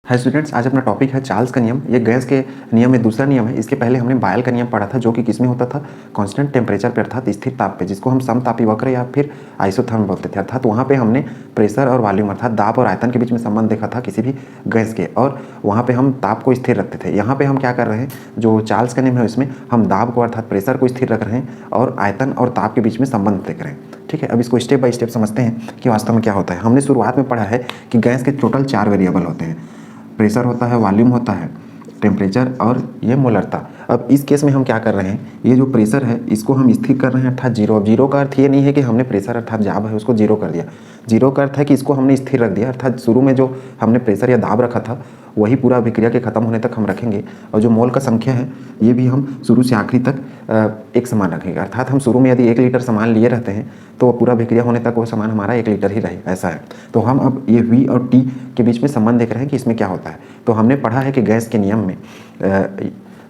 Hi students, आज अपना topic है चार्ल्स का नियम। ये गैस के नियम में दूसरा नियम है। इसके पहले हमने बायल का नियम पढ़ा था, जो कि किसमें होता था, कांस्टेंट टेम्परेचर पे अर्थात स्थिर ताप पे, जिसको हम समतापी वक्र या फिर आइसोथर्म बोलते थे। अर्थात वहाँ पे हमने प्रेशर और वॉल्यूम अर्थात दाब और आयतन के बीच में संबंध देखा था किसी भी गैस के, और वहाँ पे हम ताप को स्थिर रखते थे। यहाँ पे हम क्या कर रहे हैं, जो चार्ल्स का नियम है उसमें हम दाब को अर्थात प्रेशर को स्थिर रख रहे हैं और आयतन और ताप के बीच में संबंध देख रहे हैं। ठीक है, अब इसको स्टेप बाय स्टेप समझते हैं कि वास्तव में क्या होता है। हमने शुरुआत में पढ़ा है कि गैस के टोटल 4 वेरिएबल होते हैं, प्रेशर होता है, वॉल्यूम होता है, टेम्परेचर और ये मोलरता। अब इस केस में हम क्या कर रहे हैं, ये जो प्रेशर है इसको हम स्थिर कर रहे हैं अर्थात जीरो। अब जीरो का अर्थ ये नहीं है कि हमने प्रेशर अर्थात दाब है उसको जीरो कर दिया। जीरो का अर्थ है कि इसको हमने स्थिर रख दिया, अर्थात शुरू में जो हमने प्रेशर या दाब रखा था वही पूरा अभिक्रिया के खत्म होने तक हम रखेंगे। और जो मोल का संख्या है ये भी हम शुरू से आखिरी तक एक समान रखेंगे। अर्थात हम शुरू में यदि 1 लीटर सामान लिए रहते हैं तो पूरा अभिक्रिया होने तक वो सामान हमारा 1 लीटर ही रहे, ऐसा है। तो हम अब ये V और T के बीच में संबंध देख रहे हैं कि इसमें क्या होता है। तो हमने पढ़ा है कि गैस के नियम में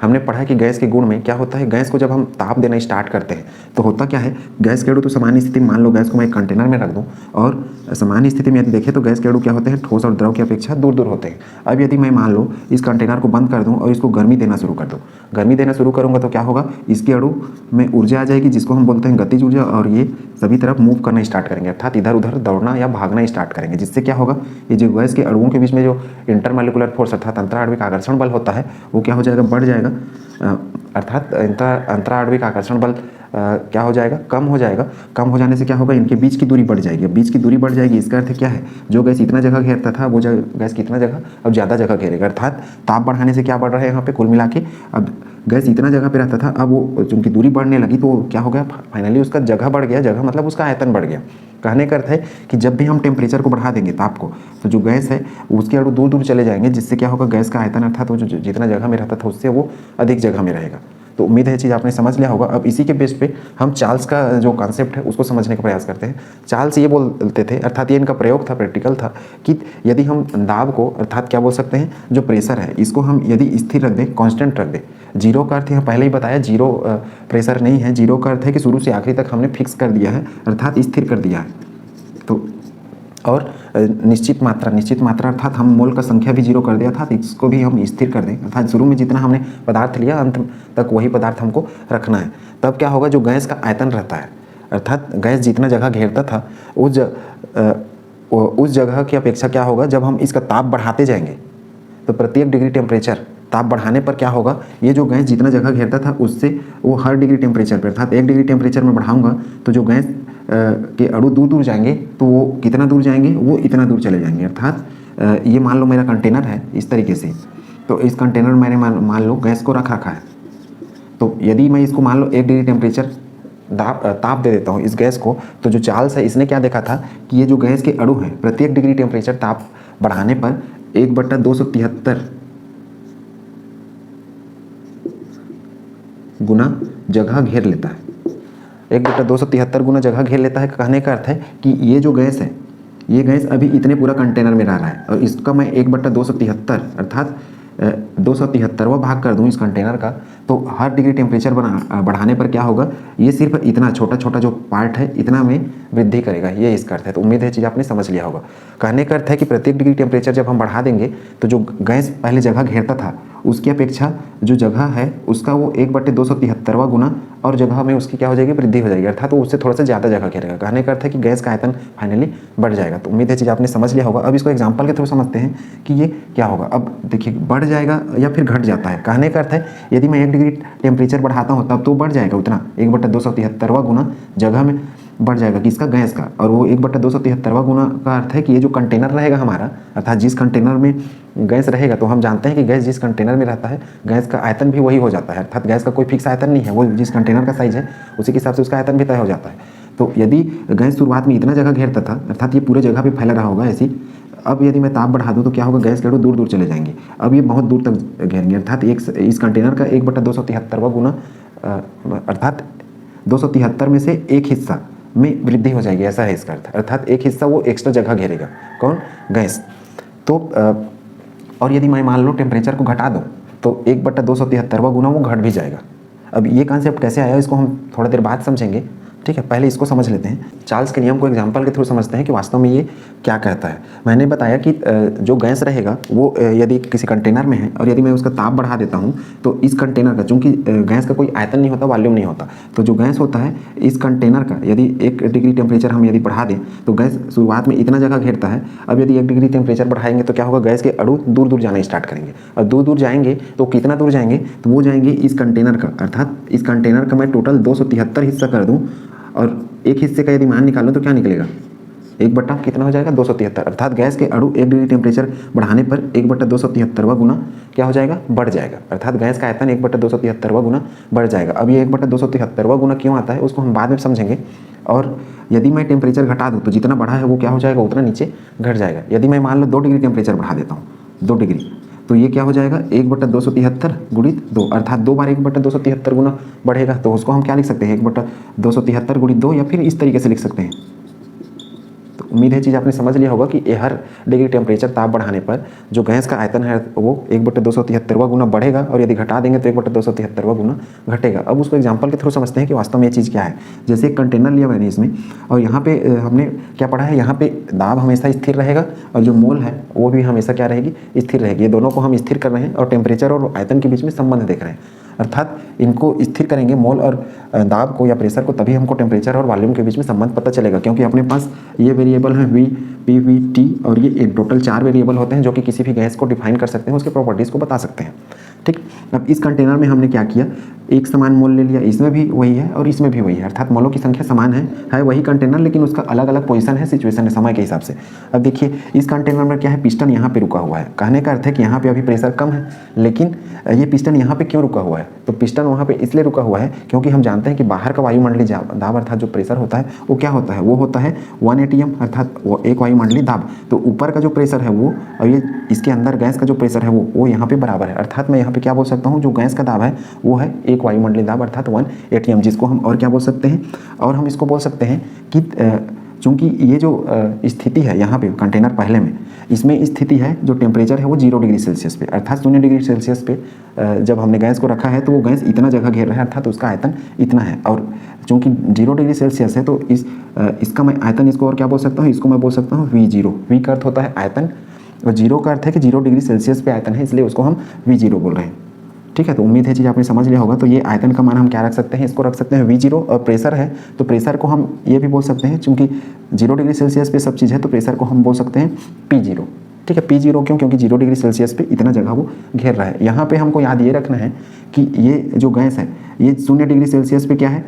हमने पढ़ा है कि गैस के गुण में क्या होता है, गैस को जब हम ताप देना स्टार्ट करते हैं तो होता क्या है, गैस के अणु तो सामान्य स्थिति में मान लो गैस को मैं एक कंटेनर में रख दूं, और सामान्य स्थिति में यदि देखें तो गैस के अणु क्या होते हैं, ठोस और द्रव की अपेक्षा दूर दूर होते हैं। अब यदि मैं मान लो इस कंटेनर को बंद कर दूँ और इसको गर्मी देना शुरू कर दूँ, गर्मी देना शुरू करूँगा तो क्या होगा, इसके अणु में ऊर्जा आ जाएगी जिसको हम बोलते हैं गतिज ऊर्जा, और ये सभी तरफ मूव करना स्टार्ट करेंगे अर्थात इधर उधर दौड़ना या भागना स्टार्ट करेंगे, जिससे क्या होगा, ये जो गैस के अणुओं के बीच में जो इंटरमॉलिक्यूलर फोर्स अर्थात अंतराणविक आकर्षण बल होता है वो क्या हो जाएगा, बढ़ जाएगा। अर्थात अंतराणविक आकर्षण बल क्या हो जाएगा, कम हो जाएगा। कम हो जाने से क्या होगा, इनके बीच की दूरी बढ़ जाएगी। अब बीच की दूरी बढ़ जाएगी, इसका अर्थ क्या है, जो गैस इतना जगह घेरता था वो गैस कितना जगह अब ज़्यादा जगह घेरेगा। अर्थात ताप बढ़ाने से क्या बढ़ रहा है यहाँ पे, कुल मिला के अब गैस इतना जगह पे रहता था, अब वो चूंकि दूरी बढ़ने लगी तो क्या हो गया, फाइनली उसका जगह बढ़ गया। जगह मतलब उसका आयतन बढ़ गया। कहने का अर्थ है कि जब भी हम टेम्परेचर को बढ़ा देंगे ताप को, तो जो गैस है उसके अणु दूर दूर चले जाएंगे, जिससे क्या होगा, गैस का आयतन अर्थात वो जो जितना जगह में रहता था उससे वो अधिक जगह में रहेगा। तो उम्मीद है ये चीज़ आपने समझ लिया होगा। अब इसी के बेस पे हम चार्ल्स का जो कॉन्सेप्ट है उसको समझने का प्रयास करते हैं। चार्ल्स ये बोलते थे, अर्थात ये इनका प्रयोग था, प्रैक्टिकल था, कि यदि हम दाब को अर्थात क्या बोल सकते हैं, जो प्रेशर है इसको हम यदि स्थिर रख दें, कांस्टेंट रख दें। जीरो का अर्थ यहाँ पहले ही बताया, जीरो प्रेशर नहीं है। जीरो का अर्थ है कि शुरू से आखिरी तक हमने फिक्स कर दिया है अर्थात स्थिर कर दिया है। तो और निश्चित मात्रा अर्थात हम मोल का संख्या भी जीरो कर दिया था, तो इसको भी हम स्थिर कर दें अर्थात शुरू में जितना हमने पदार्थ लिया अंत तक वही पदार्थ हमको रखना है। तब क्या होगा, जो गैस का आयतन रहता है अर्थात गैस जितना जगह घेरता था उस जगह की अपेक्षा क्या होगा, जब हम इसका ताप बढ़ाते जाएंगे तो प्रत्येक डिग्री टेम्परेचर ताप बढ़ाने पर क्या होगा, ये जो गैस जितना जगह घेरता था उससे वो हर डिग्री टेम्परेचर पर अर्थात 1 डिग्री टेम्परेचर में बढ़ाऊंगा तो जो गैस के अणु दूर दूर जाएंगे तो वो कितना दूर जाएंगे, वो इतना दूर चले जाएंगे। अर्थात ये मान लो मेरा कंटेनर है इस तरीके से, तो इस कंटेनर में मैंने मान लो गैस को रखा है, तो यदि मैं इसको मान लो 1 डिग्री टेम्परेचर ताप दे देता हूँ इस गैस को, तो जो चार्ल्स है इसने क्या देखा था कि ये जो गैस के अणु हैं प्रत्येक डिग्री टेम्परेचर ताप बढ़ाने पर 1/273 गुना जगह घेर लेता है। 1/273 गुना जगह घेर लेता है। कहने का अर्थ है कि ये जो गैस है, ये गैस अभी इतने पूरा कंटेनर में रह रहा है, और इसका मैं 1/273 अर्थात 273वां भाग कर दूं इस कंटेनर का, तो हर डिग्री टेम्परेचर बढ़ाने पर क्या होगा, ये सिर्फ इतना छोटा छोटा जो पार्ट है इतना में वृद्धि करेगा। ये इसका अर्थ है। तो उम्मीद है चीज़ आपने समझ लिया होगा। कहने का अर्थ है कि प्रत्येक डिग्री टेम्परेचर जब हम बढ़ा देंगे तो जो गैस पहले जगह घेरता था उसकी अपेक्षा जो जगह है उसका वो 1/273वां गुना और जगह में उसकी क्या हो जाएगी, वृद्धि हो जाएगी, अर्थात वो उससे थोड़ा सा ज़्यादा जगह घेरेगा। कहने का अर्थ है कि गैस का आयतन फाइनली बढ़ जाएगा। तो उम्मीद है चीज़ आपने समझ लिया होगा। अब इसको एग्जाम्पल के थ्रू समझते हैं कि ये क्या होगा। अब देखिए, बढ़ जाएगा या फिर घट जाता है। कहने का अर्थ है यदि मैं 1 डिग्री टेम्परेचर बढ़ाता हूँ तब तो बढ़ जाएगा उतना, 1/273वां गुना जगह में बढ़ जाएगा किसका, गैस का। और वो 1/273वां गुना का अर्थ है कि ये जो कंटेनर रहेगा हमारा, अर्थात जिस कंटेनर में गैस रहेगा, तो हम जानते हैं कि गैस जिस कंटेनर में रहता है गैस का आयतन भी वही हो जाता है। अर्थात गैस का कोई फिक्स आयतन नहीं है, वो जिस कंटेनर का साइज है उसी के हिसाब से उसका आयतन भी तय हो जाता है। तो यदि गैस शुरुआत में इतना जगह घेरता था अर्थात ये पूरे जगह पे फैला रहा होगा ऐसी, अब यदि मैं ताप बढ़ा दूँ तो क्या होगा, गैस के अणु दूर दूर चले जाएंगे। अब ये बहुत दूर तक घेरेंगे, अर्थात इस कंटेनर का 1/273वां गुना अर्थात 273 में से एक हिस्सा में वृद्धि हो जाएगी, ऐसा है इसका अर्थ। अर्थात एक हिस्सा वो एक्स्ट्रा जगह घेरेगा, कौन, गैस। तो और यदि मैं मान लो टेम्परेचर को घटा दूँ तो 1/273वां गुना वो घट भी जाएगा। अब ये कॉन्सेप्ट कैसे आया इसको हम थोड़ा देर बाद समझेंगे। ठीक है, पहले इसको समझ लेते हैं। चार्ल्स के नियम को एग्जांपल के थ्रू समझते हैं कि वास्तव में ये क्या कहता है। मैंने बताया कि जो गैस रहेगा वो यदि किसी कंटेनर में है और यदि मैं उसका ताप बढ़ा देता हूँ तो इस कंटेनर का, चूँकि गैस का कोई आयतन नहीं होता, वॉल्यूम नहीं होता, तो जो गैस होता है इस कंटेनर का यदि 1 डिग्री टेम्परेचर हम यदि बढ़ा दें तो गैस शुरुआत में इतना जगह घेरता है। अब यदि 1 डिग्री टेम्परेचर बढ़ाएंगे तो क्या होगा, गैस के अणु दूर दूर जाना स्टार्ट करेंगे, और दूर दूर जाएंगे तो कितना दूर जाएंगे, तो वो जाएंगे इस कंटेनर का, अर्थात इस कंटेनर का मैं टोटल 273 हिस्सा कर दूँ और एक हिस्से का यदि मान निकालूं तो क्या निकलेगा, 1 बटा कितना हो जाएगा 273, अर्थात गैस के अणु 1 डिग्री टेम्परेचर बढ़ाने पर 1/273वां गुना क्या हो जाएगा, बढ़ जाएगा, अर्थात गैस का आयतन 1/273वां गुना बढ़ जाएगा। अब ये 1/273वां गुना क्यों आता है उसको हम बाद में समझेंगे। और यदि मैं टेम्परेचर घटा दूँ तो जितना बढ़ा है वो क्या हो जाएगा, उतना नीचे घट जाएगा। यदि मैं मान लो 2 डिग्री टेम्परेचर बढ़ा देता हूँ, 2 डिग्री, तो ये क्या हो जाएगा 1/273 गुणित 2, अर्थात 2 बार 1/273 गुना बढ़ेगा, तो उसको हम क्या लिख सकते हैं 1/273 गुणित 2, या फिर इस तरीके से लिख सकते हैं। तो उम्मीद है चीज़ आपने समझ लिया होगा कि हर डिग्री टेम्परेचर ताप बढ़ाने पर जो गैस का आयतन है वो 1/273वां गुना बढ़ेगा, और यदि घटा देंगे तो 1/273वां गुना घटेगा। अब उसको एग्जांपल के थ्रू समझते हैं कि वास्तव में ये चीज़ क्या है। जैसे एक कंटेनर लिया मैंने इसमें, और यहाँ पे हमने क्या पढ़ा है, यहाँ पे दाब हमेशा स्थिर रहेगा और जो मोल है वो भी हमेशा क्या रहेगी, स्थिर रहेगी। ये दोनों को हम स्थिर कर रहे हैं और टेम्परेचर और आयतन के बीच में संबंध देख रहे हैं, अर्थात इनको स्थिर करेंगे मोल और दाब को या प्रेशर को, तभी हमको टेम्परेचर और वॉल्यूम के बीच में संबंध पता चलेगा। क्योंकि अपने पास ये वेरिएबल हैं वी, पी, वी, टी, और ये एक टोटल 4 वेरिएबल होते हैं जो कि किसी भी गैस को डिफाइन कर सकते हैं, उसके प्रॉपर्टीज़ को बता सकते हैं। ठीक, अब इस कंटेनर में हमने क्या किया, एक समान मोल ले लिया, इसमें भी वही है और इसमें भी वही है, अर्थात मोलों की संख्या समान है वही कंटेनर, लेकिन उसका अलग अलग पोजीशन है, सिचुएशन है, समय के हिसाब से। अब देखिए इस कंटेनर में क्या है, पिस्टन यहाँ पे रुका हुआ है। कहने का अर्थ है कि यहाँ पे अभी प्रेशर कम है, लेकिन ये पिस्टन यहाँ पे क्यों रुका हुआ है, तो पिस्टन वहाँ पे इसलिए रुका हुआ है क्योंकि हम जानते हैं कि बाहर का वायुमंडलीय दाब अर्थात जो प्रेशर होता है वो क्या होता है, वो होता है 1 atm, अर्थात वो एक वायुमंडलीय दाब। तो ऊपर का जो प्रेशर है वो, और ये इसके अंदर गैस का जो प्रेशर है वो यहाँ पे बराबर है, अर्थात मैं यहाँ पे क्या बोल सकता हूँ, जो गैस का दाब है वो है एक वायुमंडलीय दाब अर्थात 1 atm, जिसको हम और क्या बोल सकते हैं, और हम इसको बोल सकते हैं कि चूँकि ये जो स्थिति है यहाँ पे कंटेनर पहले में, इसमें स्थिति है जो टेम्परेचर है वो 0 डिग्री सेल्सियस पे, अर्थात 0 डिग्री सेल्सियस पे जब हमने गैस को रखा है तो वो गैस इतना जगह घेर रहा है, अर्थात उसका आयतन इतना है। और चूँकि 0 डिग्री सेल्सियस है तो इसका मैं आयतन, इसको और क्या बोल सकता हूँ, इसको मैं बोल सकता हूँ V0। V का अर्थ होता है आयतन और 0 का अर्थ है कि 0 डिग्री सेल्सियस पे आयतन है, इसलिए उसको हम V0 बोल रहे हैं। ठीक है, तो उम्मीद है चीज़ आपने समझ लिया होगा। तो ये आयतन का मान हम क्या रख सकते हैं, इसको रख सकते हैं V0, और प्रेशर है तो प्रेशर को हम ये भी बोल सकते हैं, चूँकि 0 डिग्री सेल्सियस पे सब चीज़ है तो प्रेशर को हम बोल सकते हैं P0। ठीक है, P0 क्यों, क्योंकि 0 डिग्री सेल्सियस पे इतना जगह वो घेर रहा है। यहाँ पे हमको याद ये रखना है कि ये जो गैस है ये 0 डिग्री सेल्सियस पे क्या है,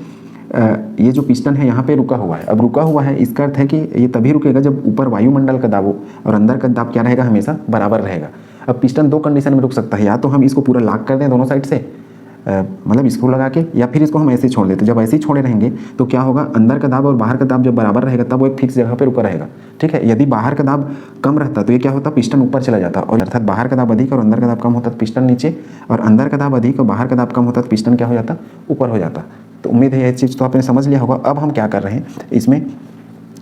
ये जो पिस्टन है यहाँ पे रुका हुआ है। अब रुका हुआ है इसका अर्थ है कि ये तभी रुकेगा जब ऊपर वायुमंडल का दाब हो और अंदर का दाब क्या रहेगा, हमेशा बराबर रहेगा। अब पिस्टन 2 कंडीशन में रुक सकता है, या तो हम इसको पूरा लॉक कर दें दोनों साइड से, मतलब स्क्रू लगा के, या फिर इसको हम ऐसे ही छोड़ देते। जब ऐसे ही छोड़े रहेंगे तो क्या होगा, अंदर का दाब और बाहर का दाब जब बराबर रहेगा तब वो एक फिक्स जगह पे रुका रहेगा। ठीक है, यदि बाहर का दाब कम रहता तो ये क्या होता, पिस्टन ऊपर चला जाता, और अर्थात बाहर का दाब अधिक और अंदर का दाब कम होता तो पिस्टन नीचे, और अंदर का दाब अधिक और बाहर का दाब कम होता तो पिस्टन क्या हो जाता, ऊपर हो जाता। तो उम्मीद है ये चीज़ तो आपने समझ लिया होगा। अब हम क्या कर रहे हैं, इसमें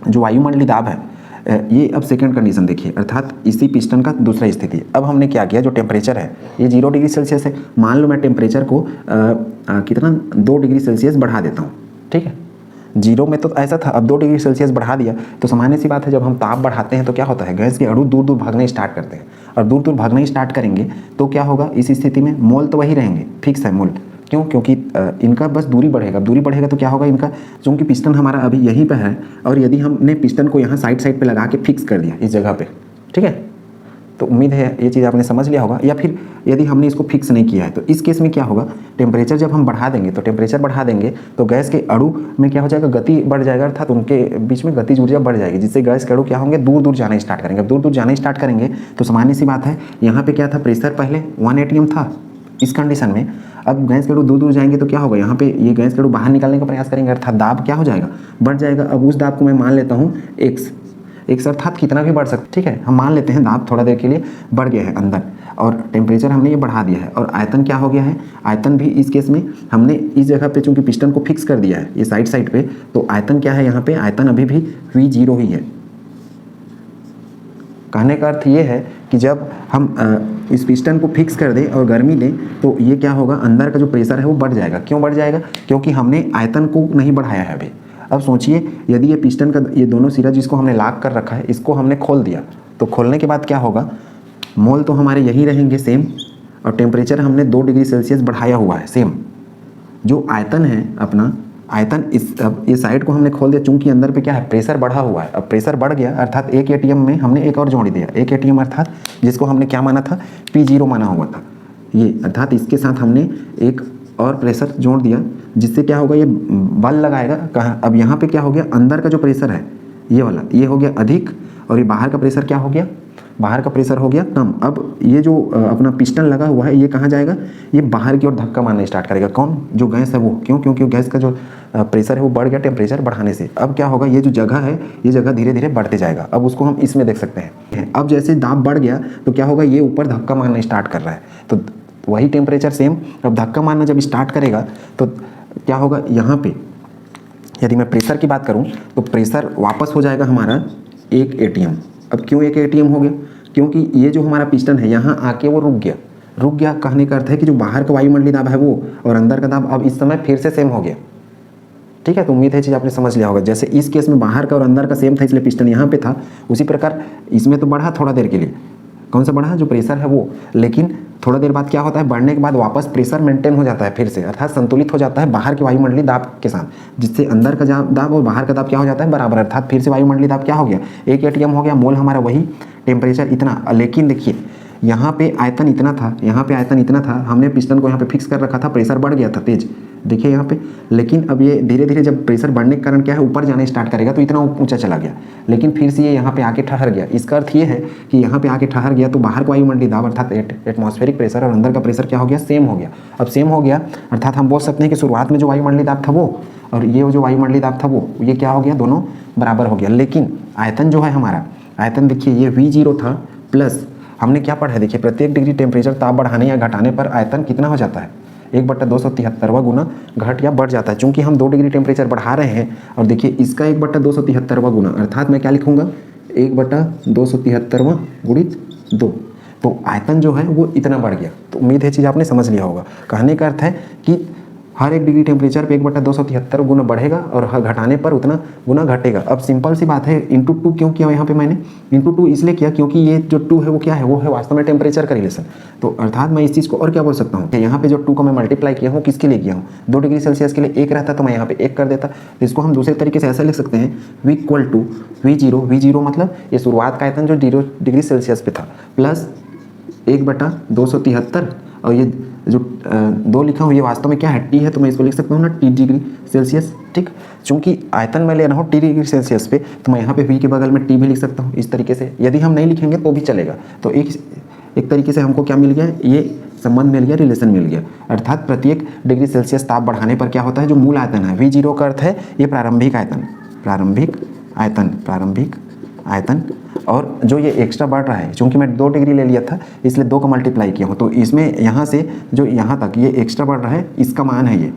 जो वायुमंडलीय दाब है ये अब सेकंड कंडीशन देखिए, अर्थात इसी पिस्टन का दूसरा स्थिति। अब हमने क्या किया, जो टेम्परेचर है ये 0 डिग्री सेल्सियस है, मान लो मैं टेम्परेचर को कितना 2 डिग्री सेल्सियस बढ़ा देता हूँ। ठीक है, 0 में तो ऐसा था, अब 2 डिग्री सेल्सियस बढ़ा दिया तो सामान्य सी बात है, जब हम ताप बढ़ाते हैं तो क्या होता है, गैस के अणु दूर दूर भागने स्टार्ट करते हैं, और दूर दूर भागने स्टार्ट करेंगे तो क्या होगा, इस स्थिति में मोल तो वही रहेंगे, फिक्स है मोल। क्यों, क्योंकि इनका बस दूरी बढ़ेगा, दूरी बढ़ेगा तो क्या होगा, इनका चूँकि पिस्टन हमारा अभी यहीं पे है और यदि हमने पिस्टन को यहाँ साइड पे लगा के फिक्स कर दिया इस जगह पे, ठीक है, तो उम्मीद है ये चीज़ आपने समझ लिया होगा। या फिर यदि हमने इसको फिक्स नहीं किया है तो इस केस में क्या होगा, टेम्परेचर जब हम बढ़ा देंगे, तो टेम्परेचर बढ़ा देंगे तो गैस के अणु में क्या हो जाएगा, गति बढ़ जाएगा, अर्थात उनके बीच में गतिज ऊर्जा बढ़ जाएगी, जिससे गैस के अणु क्या होंगे, दूर दूर जाना स्टार्ट करेंगे। अब दूर दूर जाना स्टार्ट करेंगे तो सामान्य सी बात है, यहाँ पे क्या था, प्रेशर पहले 1 atm था इस कंडीशन में। अब गैस के अणु दूर दूर जाएंगे तो क्या होगा, यहाँ पे ये गैस के अणु बाहर निकालने का प्रयास करेंगे, अर्थात दाब क्या हो जाएगा, बढ़ जाएगा। अब उस दाब को मैं मान लेता हूँ x अर्थात कितना भी बढ़ सकता, ठीक है, हम मान लेते हैं दाब थोड़ा देर के लिए बढ़ गया है अंदर, और टेम्परेचर हमने ये बढ़ा दिया है, और आयतन क्या हो गया है, आयतन भी इस केस में हमने इस जगह पे चूंकि पिस्टन को फिक्स कर दिया है ये साइड पे, तो आयतन क्या है यहाँ पे, आयतन अभी भी V0 ही है। कहने का अर्थ ये है कि जब हम इस पिस्टन को फिक्स कर दें और गर्मी दें तो ये क्या होगा, अंदर का जो प्रेशर है वो बढ़ जाएगा। क्यों बढ़ जाएगा, क्योंकि हमने आयतन को नहीं बढ़ाया है अभी, अब सोचिए यदि ये पिस्टन का ये दोनों सिरा जिसको हमने लॉक कर रखा है इसको हमने खोल दिया, तो खोलने के बाद क्या होगा, मोल तो हमारे यही रहेंगे सेम, और टेम्परेचर हमने 2 डिग्री सेल्सियस बढ़ाया हुआ है सेम। जो आयतन है अपना, आयतन अब इस साइड को हमने खोल दिया, चूंकि अंदर पे क्या है, प्रेशर बढ़ा हुआ है। अब प्रेशर बढ़ गया अर्थात एक एटीएम में हमने एक और जोड़ दिया, एक एटीएम अर्थात जिसको हमने क्या माना था, P0 माना हुआ था ये, अर्थात इसके साथ हमने एक और प्रेशर जोड़ दिया, जिससे क्या होगा, ये बल लगाएगा कहाँ, अब यहाँ पे क्या हो गया, अंदर का जो प्रेशर है ये वाला, ये हो गया अधिक, और ये बाहर का प्रेशर क्या हो गया, बाहर का प्रेशर हो गया कम। अब ये जो अपना पिस्टन लगा हुआ है ये कहाँ जाएगा, ये बाहर की ओर धक्का मारना स्टार्ट करेगा। कौन, जो गैस है वो, क्यों, क्योंकि गैस का जो प्रेशर है वो बढ़ गया टेम्परेचर बढ़ाने से। अब क्या होगा, ये जो जगह है ये जगह धीरे धीरे बढ़ते जाएगा। अब उसको हम इसमें देख सकते हैं, अब जैसे दाब बढ़ गया तो क्या होगा, ये ऊपर धक्का मारना स्टार्ट कर रहा है, तो वही टेम्परेचर सेम। अब धक्का मारना जब स्टार्ट करेगा तो क्या होगा, यहाँ पे यदि मैं प्रेशर की बात करूँ तो प्रेशर वापस हो जाएगा हमारा 1 एटीएम। अब क्यों 1 एटीएम हो गया, क्योंकि ये जो हमारा पिस्टन है यहाँ आके वो रुक गया। कहने का अर्थ है कि जो बाहर का वायुमंडलीय दाब है वो और अंदर का दाब अब इस समय फिर से सेम हो गया। ठीक है, तो उम्मीद है चीज़ आपने समझ लिया होगा। जैसे इस केस में बाहर का और अंदर का सेम था इसलिए पिस्टन यहाँ पे था, उसी प्रकार इसमें तो बढ़ा थोड़ा देर के लिए, कौन सा बढ़ा, जो प्रेशर है वो, लेकिन थोड़ा देर बाद क्या होता है, बढ़ने के बाद वापस प्रेशर मेंटेन हो जाता है फिर से, अर्थात संतुलित हो जाता है बाहर के वायुमंडलीय दाब के साथ, जिससे अंदर का दाब और बाहर का दाब क्या हो जाता है बराबर, अर्थात फिर से वायुमंडलीय दाब क्या हो गया, 1 एटीएम हो गया, मोल हमारा वही, टेम्परेचर इतना। लेकिन देखिए यहाँ पे आयतन इतना था, यहाँ पे आयतन इतना था, हमने पिस्टन को यहाँ पे फिक्स कर रखा था, प्रेशर बढ़ गया था तेज, देखिए यहाँ पे। लेकिन अब ये धीरे धीरे जब प्रेशर बढ़ने के कारण क्या है, ऊपर जाने स्टार्ट करेगा तो इतना ऊंचा चला गया, लेकिन फिर से ये यहाँ पे आके ठहर गया। इसका अर्थ ये है कि यहाँ पे आके ठहर गया तो बाहर का वायुमंडलीय दाब अर्थात एटमॉस्फेरिक प्रेशर और अंदर का प्रेशर क्या हो गया, सेम हो गया। अब सेम हो गया अर्थात हम बोल सकते हैं कि शुरुआत में जो वायुमंडलीय दाब था वो और ये जो वायुमंडलीय दाब था वो, ये क्या हो गया, दोनों बराबर हो गया। लेकिन आयतन जो है हमारा, आयतन देखिए ये V0 था प्लस हमने क्या पढ़ा है, देखिए प्रत्येक डिग्री टेम्परेचर ताप बढ़ाने या घटाने पर आयतन कितना हो जाता है, 1/273वां गुना घट या बढ़ जाता है। चूंकि हम 2 डिग्री टेम्परेचर बढ़ा रहे हैं और देखिए इसका 1/273वां गुना, अर्थात मैं क्या लिखूंगा, 1/273 गुणित 2, तो आयतन जो है वो इतना बढ़ गया। तो उम्मीद है चीज़ आपने समझ लिया होगा। कहने का अर्थ है कि हर 1 डिग्री टेम्परेचर पे 1/273 गुना बढ़ेगा और घटाने पर उतना गुना घटेगा। अब सिंपल सी बात है, इंटू 2 क्यों किया यहाँ पे मैंने, इंटू 2 इसलिए किया क्योंकि ये जो 2 है वो क्या है, वो है वास्तव में टेम्परेचर का रिलेशन। तो अर्थात मैं इस चीज़ को और क्या बोल सकता हूँ, यहाँ पे जो 2 को मैं मल्टीप्लाई किया हूँ किसके लिए किया हूँ, 2 डिग्री सेल्सियस के लिए 1 रहता तो मैं यहाँ पे 1 कर देता। तो इसको हम दूसरे तरीके से ऐसा लिख सकते हैं, V = V0 मतलब ये शुरुआत का आयतन जो 0 डिग्री सेल्सियस पे था प्लस 1/273 और ये जो 2 लिखा हूँ ये वास्तव में क्या है, T है, तो मैं इसको लिख सकता हूँ ना T डिग्री सेल्सियस। ठीक, चूंकि आयतन मैं ले रहा हूँ T डिग्री सेल्सियस पे तो मैं यहाँ पे V के बगल में T भी लिख सकता हूँ इस तरीके से। यदि हम नहीं लिखेंगे तो भी चलेगा। तो एक तरीके से हमको क्या मिल गया, ये संबंध मिल गया, रिलेशन मिल गया। अर्थात प्रत्येक डिग्री सेल्सियस ताप बढ़ाने पर क्या होता है, जो मूल आयतन है V0 का अर्थ है ये प्रारंभिक आयतन, और जो ये एक्स्ट्रा बढ़ रहा है, चूंकि मैं 2 डिग्री ले लिया था इसलिए 2 का मल्टीप्लाई किया हूँ, तो इसमें यहाँ से जो यहाँ तक ये एक्स्ट्रा बढ़ रहा है इसका मान है ये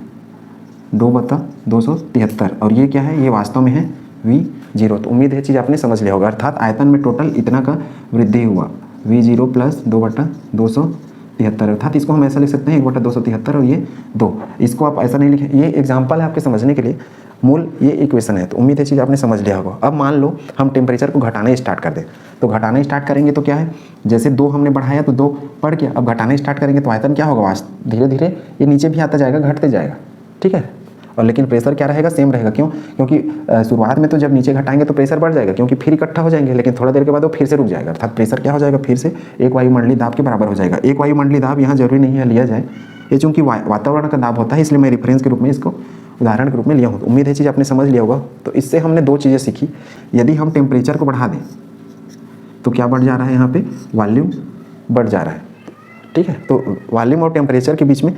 2/273 और ये क्या है, ये वास्तव में है V0। तो उम्मीद है चीज़ आपने समझ लिया होगा। अर्थात आयतन में टोटल इतना का वृद्धि हुआ, V0 + 2/273, अर्थात इसको हम ऐसा लिख सकते हैं 1/273 और ये 2। इसको आप ऐसा नहीं लिखें, ये एग्जाम्पल है आपके समझने के लिए, मूल ये इक्वेशन है। तो उम्मीद है चीज़ आपने समझ लिया होगा। अब मान लो हम टेम्परेचर को घटाना स्टार्ट कर दें, तो घटाना स्टार्ट करेंगे तो क्या है, जैसे 2 हमने बढ़ाया तो 2 बढ़ गया, अब घटाना स्टार्ट करेंगे तो आयतन क्या होगा, धीरे धीरे ये नीचे भी आता जाएगा, घटते जाएगा। ठीक है, और लेकिन प्रेशर क्या रहेगा, सेम रहेगा। क्यों, क्योंकि शुरुआत में तो जब नीचे घटाएंगे तो प्रेशर बढ़ जाएगा क्योंकि फिर इकट्ठा हो जाएंगे, लेकिन थोड़ा देर के बाद वो फिर से रुक जाएगा, अर्थात प्रेशर क्या हो जाएगा, फिर से 1 वायुमंडलीय दाब के बराबर हो जाएगा। 1 वायुमंडलीय दाब यहाँ जरूरी नहीं है लिया जाए, ये चूंकि वातावरण का दाब होता है इसलिए मैं रेफरेंस के रूप में इसको उदाहरण के रूप में लिया हूँ। तो उम्मीद है चीज़ आपने समझ लिया होगा। तो इससे हमने 2 चीज़ें सीखी, यदि हम टेम्परेचर को बढ़ा दें तो क्या बढ़ जा रहा है, यहाँ पे वॉल्यूम बढ़ जा रहा है। ठीक है, तो वॉल्यूम और टेम्परेचर के बीच में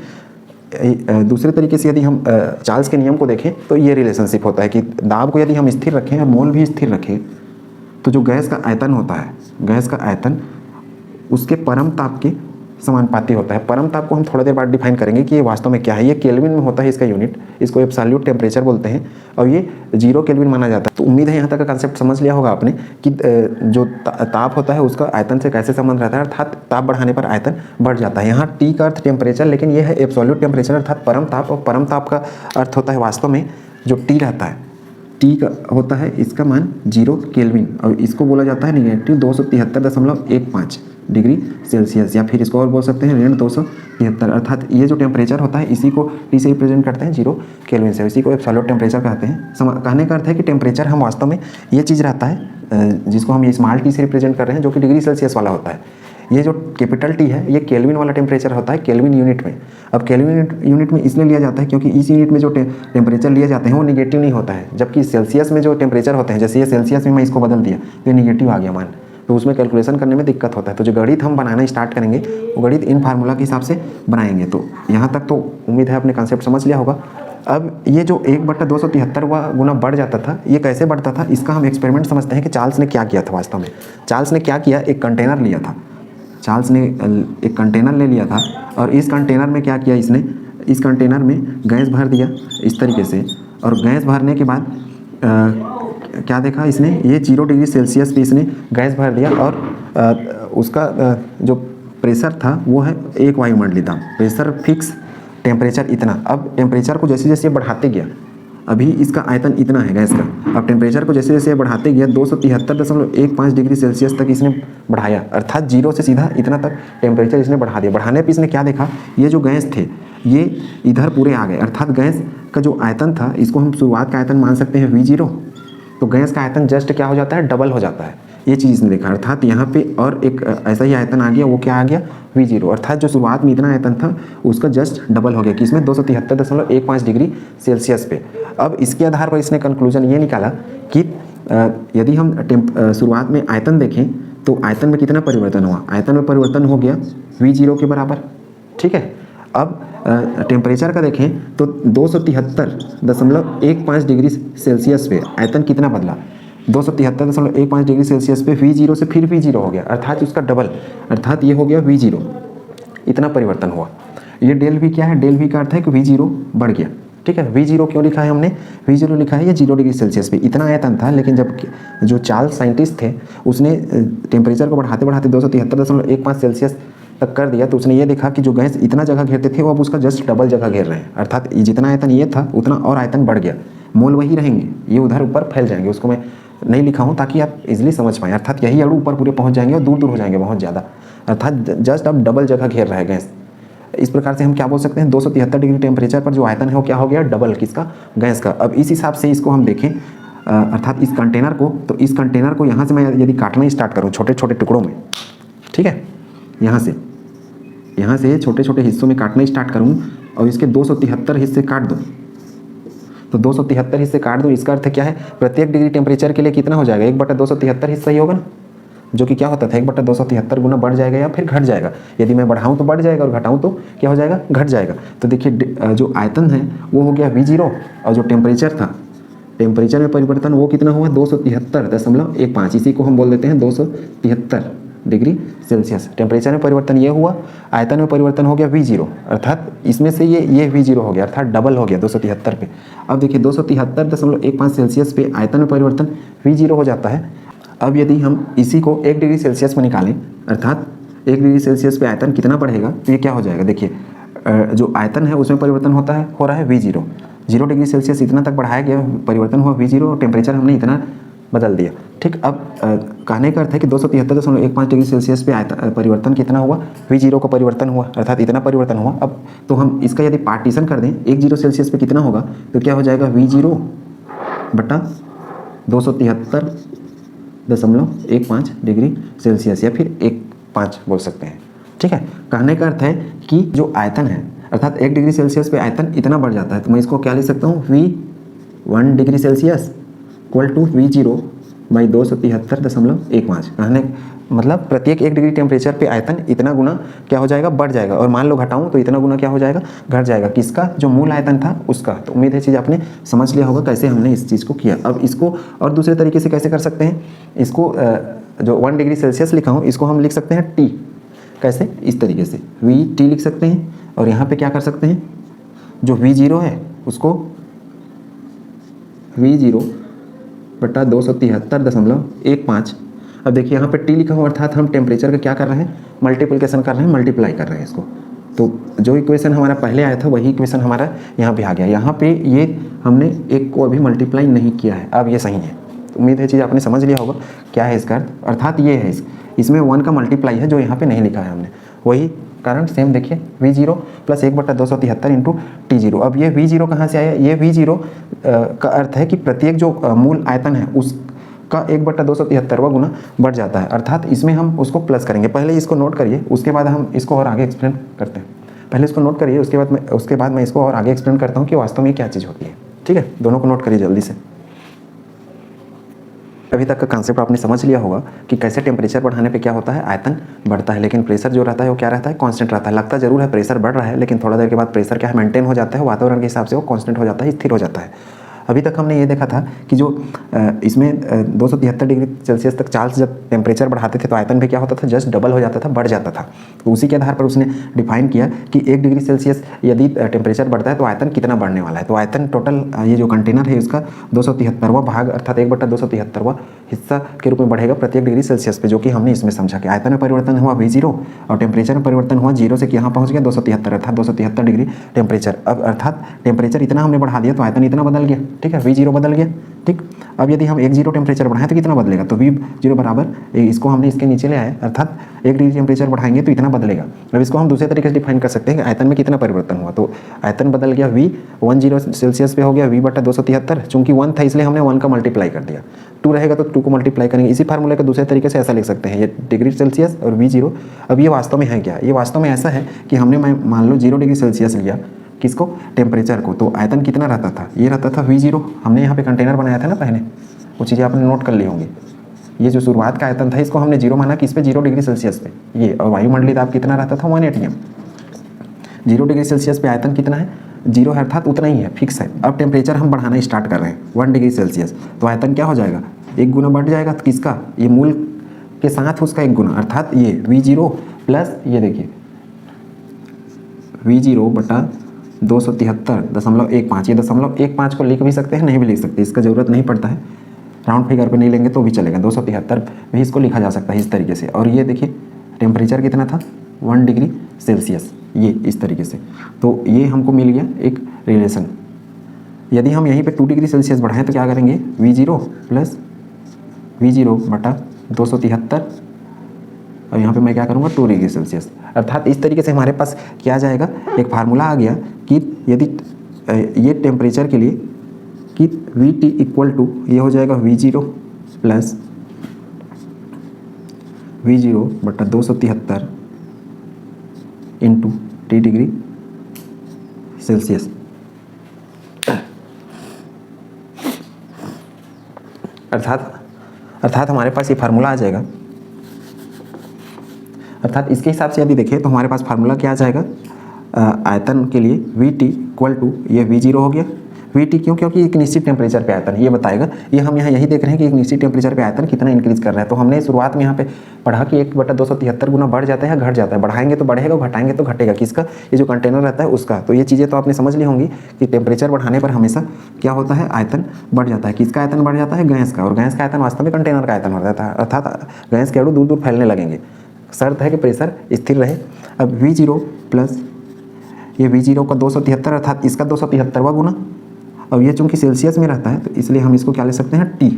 दूसरे तरीके से यदि हम चार्ल्स के नियम को देखें तो ये रिलेशनशिप होता है कि दाब को यदि हम स्थिर रखें और मोल भी स्थिर रखें तो जो गैस का आयतन होता है, गैस का आयतन उसके परम ताप के समानुपाती होता है। परम ताप को हम थोड़ा देर बाद डिफाइन करेंगे कि ये वास्तव में क्या है। ये केल्विन में होता है इसका यूनिट, इसको एब्सोल्यूट टेम्परेचर बोलते हैं और ये 0 केल्विन माना जाता है। तो उम्मीद है यहाँ तक का कंसेप्ट समझ लिया होगा आपने कि जो ताप होता है उसका आयतन से कैसे संबंध रहता है, अर्थात ताप बढ़ाने पर आयतन बढ़ जाता है। यहाँ T का अर्थ टेम्परेचर, लेकिन ये है एब्सोल्यूट टेम्परेचर अर्थात परम ताप, और परम ताप का अर्थ होता है वास्तव में जो T रहता है टी का होता है इसका मान 0 केल्विन और इसको बोला जाता है निगेटिव 273.15 डिग्री सेल्सियस, या फिर इसको और बोल सकते हैं ऋण 273। अर्थात ये जो टेम्परेचर होता है इसी को टी से रिप्रेजेंट करते हैं 0 केल्विन से, इसी को एब्सोल्यूट टेम्परेचर कहते हैं। कहने का अर्थ है कि टेम्परेचर हम वास्तव में ये चीज़ रहता है जिसको हम ये स्मॉल टी से रिप्रेजेंट कर रहे हैं, जो कि डिग्री सेल्सियस वाला होता है। ये जो कैपिटल टी है ये केल्विन वाला टेम्परेचर होता है, केल्विन यूनिट में। अब केल्विन यूनिट में इसलिए लिया जाता है क्योंकि इस यूनिट में जो टेम्परेचर लिए जाते हैं वो निगेटिव नहीं होता है, जबकि सेल्सियस में जो टेम्परेचर होते हैं, जैसे ये सेल्सियस में मैं इसको बदल दिया तो ये निगेटिव आ गया मान, तो उसमें कैलकुलेशन करने में दिक्कत होता है। तो जो गणित हम बनाना स्टार्ट करेंगे वो गणित इन फार्मूला के हिसाब से बनाएंगे। तो यहाँ तक तो उम्मीद है आपने कॉन्सेप्ट समझ लिया होगा। अब ये जो 1/273 गुना बढ़ जाता था, ये कैसे बढ़ता था, इसका हम एक्सपेरिमेंट समझते हैं कि चार्ल्स ने क्या किया था। वास्तव में चार्ल्स ने क्या किया, एक कंटेनर लिया था। चार्ल्स ने एक कंटेनर ले लिया था और इस कंटेनर में क्या किया इसने, इस कंटेनर में गैस भर दिया इस तरीके से, और गैस भरने के बाद क्या देखा इसने, ये 0 डिग्री सेल्सियस पे इसने गैस भर दिया और उसका जो प्रेशर था वो है 1 वायुमंडलीय दाब, प्रेशर फिक्स, टेम्परेचर इतना। अब टेम्परेचर को जैसे जैसे बढ़ाते गया, अभी इसका आयतन इतना है गैस का, अब टेम्परेचर को जैसे जैसे बढ़ाते गया 273.15 डिग्री सेल्सियस तक इसने बढ़ाया, अर्थात 0 से सीधा इतना तक टेम्परेचर इसने बढ़ा दिया। बढ़ाने पे इसने क्या देखा, ये जो गैस थे ये इधर पूरे आ गए, अर्थात गैस का जो आयतन था इसको हम शुरुआत का आयतन मान सकते हैं V0, तो गैस का आयतन जस्ट क्या हो जाता है, डबल हो जाता है। ये चीज़ इसने देखा, अर्थात यहाँ पे और एक ऐसा ही आयतन आ गया, वो क्या आ गया V0, अर्थात जो शुरुआत में इतना आयतन था उसका जस्ट डबल हो गया कि इसमें 273.15 डिग्री सेल्सियस पे। अब इसके आधार पर इसने कंक्लूजन ये निकाला कि यदि हम शुरुआत में आयतन देखें तो आयतन में कितना परिवर्तन हुआ, आयतन में परिवर्तन हो गया V0 के बराबर, ठीक है। अब टेम्परेचर का देखें तो 273.15 डिग्री सेल्सियस पे आयतन कितना बदला, 273.15 डिग्री सेल्सियस पे V0 से फिर V0 हो गया, अर्थात उसका डबल, अर्थात ये हो गया V0, इतना परिवर्तन हुआ। ये डेल V क्या है, डेल V का अर्थ है कि V0 बढ़ गया, ठीक है। V0 क्यों लिखा है हमने, V0 लिखा है ये 0 डिग्री सेल्सियस पे इतना आयतन था, लेकिन जब जो चार्ल्स साइंटिस्ट थे उसने टेम्परेचर को बढ़ाते बढ़ाते 273.15 सेल्सियस तक कर दिया, तो उसने ये देखा कि जो गैस इतना जगह घेरते थे वो अब उसका जस्ट डबल जगह घेर रहे हैं, अर्थात जितना आयतन ये था उतना और आयतन बढ़ गया, मोल वही रहेंगे, ये उधर ऊपर फैल जाएंगे। उसको मैं नहीं लिखा हूँ ताकि आप इजीली समझ पाएँ, अर्थात यही अणु ऊपर पूरे पहुँच जाएंगे और दूर दूर हो जाएंगे बहुत ज़्यादा, अर्थात जस्ट अब डबल जगह घेर रहा है गैस। इस प्रकार से हम क्या बोल सकते हैं, 273 डिग्री टेम्परेचर पर जो आयतन है वो क्या हो गया, डबल किसका, गैस का। अब इस हिसाब से इसको हम देखें, अर्थात इस कंटेनर को, तो इस कंटेनर को यहाँ से मैं यदि काटना स्टार्ट करूँ छोटे छोटे टुकड़ों में, ठीक है, यहाँ से छोटे छोटे हिस्सों में काटना स्टार्ट करूँ और इसके 273 हिस्से काट दूँ, तो 273 हिस्से काट दूँ, इसका अर्थ क्या है, प्रत्येक डिग्री टेम्परेचर के लिए कितना हो जाएगा, 1/273 हिस्सा ही होगा ना, जो कि क्या होता था 1/273 गुना बढ़ जाएगा या फिर घट जाएगा। यदि मैं बढ़ाऊँ तो बढ़ जाएगा और घटाऊँ तो क्या हो जाएगा, घट जाएगा। तो देखिए जो आयतन है वो हो गया V0 और जो टेम्परेचर था, टेम्परेचर में परिवर्तन वो कितना हुआ 273.15, इसी को हम बोल देते हैं 273 डिग्री सेल्सियस। टेम्परेचर में परिवर्तन ये हुआ, आयतन में परिवर्तन हो गया V0, अर्थात इसमें से ये V0 हो गया, अर्थात डबल हो गया 273 पे। अब देखिए 273.15 सेल्सियस पे आयतन में परिवर्तन V0 हो जाता है। अब यदि हम इसी को 1 डिग्री सेल्सियस में निकालें, अर्थात 1 डिग्री सेल्सियस पे आयतन कितना बढ़ेगा, तो ये क्या हो जाएगा, देखिए जो आयतन है उसमें परिवर्तन हो रहा है V0, 0 डिग्री सेल्सियस इतना तक बढ़ाया गया, परिवर्तन हुआ V0 और टेम्परेचर हमने इतना बदल दिया, ठीक। अब कहने का अर्थ है कि 273.15 डिग्री सेल्सियस पे परिवर्तन कितना हुआ, V0 का परिवर्तन हुआ, अर्थात इतना परिवर्तन हुआ। अब तो हम इसका यदि पार्टीशन कर दें 10 सेल्सियस पे कितना होगा, तो क्या हो जाएगा V0 बटा 273.15 डिग्री सेल्सियस, या फिर 1.5 बोल सकते हैं, ठीक है। कहने का अर्थ है कि जो आयतन है, अर्थात 1 डिग्री सेल्सियस पे आयतन इतना बढ़ जाता है, तो मैं इसको क्या लिख सकता हूँ, V1 degree Celsius equal to V0 by 273.15। कहने मतलब प्रत्येक 1 डिग्री टेम्परेचर पे आयतन इतना गुना क्या हो जाएगा, बढ़ जाएगा, और मान लो घटाऊं तो इतना गुना क्या हो जाएगा, घट जाएगा, किसका, जो मूल आयतन था उसका। तो उम्मीद है चीज़ आपने समझ लिया होगा कैसे हमने इस चीज़ को किया। अब इसको और दूसरे तरीके से कैसे कर सकते हैं, इसको जो 1 डिग्री सेल्सियस लिखा हूँ इसको हम लिख सकते हैं T, कैसे, इस तरीके से VT लिख सकते हैं, और यहाँ पर क्या कर सकते हैं, जो V0 है उसको V0 बटा 273.15। अब देखिए यहाँ पे T लिखा हुआ, अर्थात हम टेम्परेचर का क्या कर रहे हैं, मल्टीप्लिकेशन कर रहे हैं, मल्टीप्लाई कर रहे हैं इसको, तो जो इक्वेशन हमारा पहले आया था वही इक्वेशन हमारा यहाँ पे आ गया। यहाँ पे ये हमने एक को अभी मल्टीप्लाई नहीं किया है, अब ये सही है। तो उम्मीद है चीज़ आपने समझ लिया होगा क्या है इसका अर्थ, अर्थात ये है इसमें 1 का मल्टीप्लाई है जो यहाँ पे नहीं लिखा है हमने, वही कारण सेम देखिए V0 प्लस 1/273 इंटू T0। अब ये V0 कहाँ से आया, ये V0 का अर्थ है कि प्रत्येक जो मूल आयतन है उसका 1/273 गुना बढ़ जाता है, अर्थात इसमें हम उसको प्लस करेंगे। पहले इसको नोट करिए, उसके बाद हम इसको और आगे एक्सप्लेन करते हैं। पहले इसको नोट करिए, उसके बाद मैं इसको और आगे एक्सप्लेन करता हूँ कि वास्तव में क्या चीज़ होती है। ठीक है, दोनों को नोट करिए जल्दी से। अभी तक का कॉन्सेप्ट आपने समझ लिया होगा कि कैसे टेम्परेचर बढ़ाने पे क्या होता है, आयतन बढ़ता है, लेकिन प्रेशर जो रहता है वो क्या रहता है, कांस्टेंट रहता है। लगता जरूर है प्रेशर बढ़ रहा है, लेकिन थोड़ा देर के बाद प्रेशर क्या है, मेंटेन हो जाता है, वातावरण के हिसाब से वो कांस्टेंट हो जाता है, स्थिर हो जाता है। अभी तक हमने ये देखा था कि जो इसमें 273 डिग्री सेल्सियस तक चार्ल्स जब टेम्परेचर बढ़ाते थे तो आयतन भी क्या होता था, जस्ट डबल हो जाता था, बढ़ जाता था। तो उसी के आधार पर उसने डिफाइन किया कि 1 डिग्री सेल्सियस यदि टेम्परेचर बढ़ता है तो आयतन कितना बढ़ने वाला है। तो आयतन टोटल ये जो कंटेनर है इसका 273वां भाग अर्थात 1/273वां हिस्सा के रूप में बढ़ेगा प्रत्येक डिग्री सेल्सियस पे, जो कि हमने इसमें समझा कि आयतन में परिवर्तन हुआ V0 और टेम्परेचर में परिवर्तन हुआ 0 से यहाँ पहुँच गया 273 अर्थात 273 डिग्री टेम्परेचर। अब अर्थात टेम्परेचर इतना हमने बढ़ा दिया तो आयतन इतना बदल गया। ठीक है, V0 बदल गया। ठीक, अब यदि हम 1 टेम्परेचर बढ़ाएं तो कितना बदलेगा, तो V0 बराबर इसको हमने इसके नीचे ले आए, अर्थात 1 डिग्री टेम्परेचर बढ़ाएंगे तो इतना बदलेगा। अब इसको हम दूसरे तरीके से डिफाइन कर सकते हैं कि आयतन में कितना परिवर्तन हुआ। तो आयतन बदल गया, V10 सेल्सियस पे हो गया V/273, चूंकि 1 था इसलिए हमने 1 का मल्टीप्लाई कर दिया, 2 रहेगा तो 2 को मल्टीप्लाई करेंगे। इसी फार्मूले को दूसरे तरीके से ऐसा लिख सकते हैं, ये डिग्री सेल्सियस और V0। अब ये वास्तव में है क्या, ये वास्तव में ऐसा है कि हमने मान लो 0 डिग्री सेल्सियस लिया, किसको, टेम्परेचर को, तो आयतन कितना रहता था, ये रहता था V0। हमने यहाँ पे कंटेनर बनाया था ना पहले, वो चीज़ें आपने नोट कर ली होंगी। ये जो शुरुआत का आयतन था इसको हमने 0 माना किस पे, 0 डिग्री सेल्सियस पे ये, और वायुमंडलीय ताप कितना रहता था 1 atm। 0 डिग्री सेल्सियस पे आयतन कितना है, 0 है, अर्थात उतना ही है, फिक्स है। अब टेम्परेचर हम बढ़ाना स्टार्ट कर रहे हैं 1 डिग्री सेल्सियस, तो आयतन क्या हो जाएगा, 1 गुना बढ़ जाएगा। तो किसका, ये मूल के साथ उसका 1 गुना, अर्थात ये V0 प्लस ये देखिए V0/273.15, ये 0.15 को लिख भी सकते हैं, नहीं भी लिख सकते, इसका ज़रूरत नहीं पड़ता है, राउंड फिगर पे नहीं लेंगे तो भी चलेगा, 273 भी इसको लिखा जा सकता है इस तरीके से। और ये देखिए टेम्परेचर कितना था, 1 डिग्री सेल्सियस, ये इस तरीके से। तो ये हमको मिल गया एक रिलेशन। यदि हम यहीं पे 2 डिग्री सेल्सियस बढ़ाएं तो क्या करेंगे, V0 प्लस V0/273, और यहाँ पे मैं क्या करूँगा 2 डिग्री सेल्सियस, अर्थात इस तरीके से हमारे पास क्या जाएगा, एक फार्मूला आ गया कि यदि ये टेम्परेचर के लिए कि VT इक्वल टू ये हो जाएगा V0 plus V0/273 into T degree Celsius. अर्थात हमारे पास ये फार्मूला आ जाएगा, अर्थात इसके हिसाब से यदि देखें तो हमारे पास फार्मूला क्या आ जाएगा, आयतन के लिए VT इक्वल टू ये V0 हो गया। VT क्यों, क्योंकि एक निश्चित टेम्परेचर पे आयतन ये बताएगा, ये हम यहाँ यही देख रहे हैं कि एक निश्चित टेम्परेचर पे आयतन कितना इंक्रीज कर रहा है। तो हमने शुरुआत में यहाँ पे पढ़ा कि 1/273 गुना बढ़ जाता है, घट जाता है, बढ़ाएंगे तो बढ़ेगा, घटाएंगे तो घटेगा, किसका, ये जो कंटेनर रहता है उसका। तो ये चीज़ें तो आपने समझ ली होंगी कि टेम्परेचर बढ़ाने पर हमेशा क्या होता है, आयतन बढ़ जाता है। किसका आयतन बढ़ जाता है, गैस का, और गैस का आयतन वास्तव में कंटेनर का आयतन हो जाता है, अर्थात गैस के अणु दूर दूर फैलने लगेंगे, शर्त है कि प्रेशर स्थिर रहे। अब V0 प्लस ये V0 का 273 अर्थात इसका 273वां गुना, अब ये चूंकि सेल्सियस में रहता है तो इसलिए हम इसको क्या ले सकते हैं, T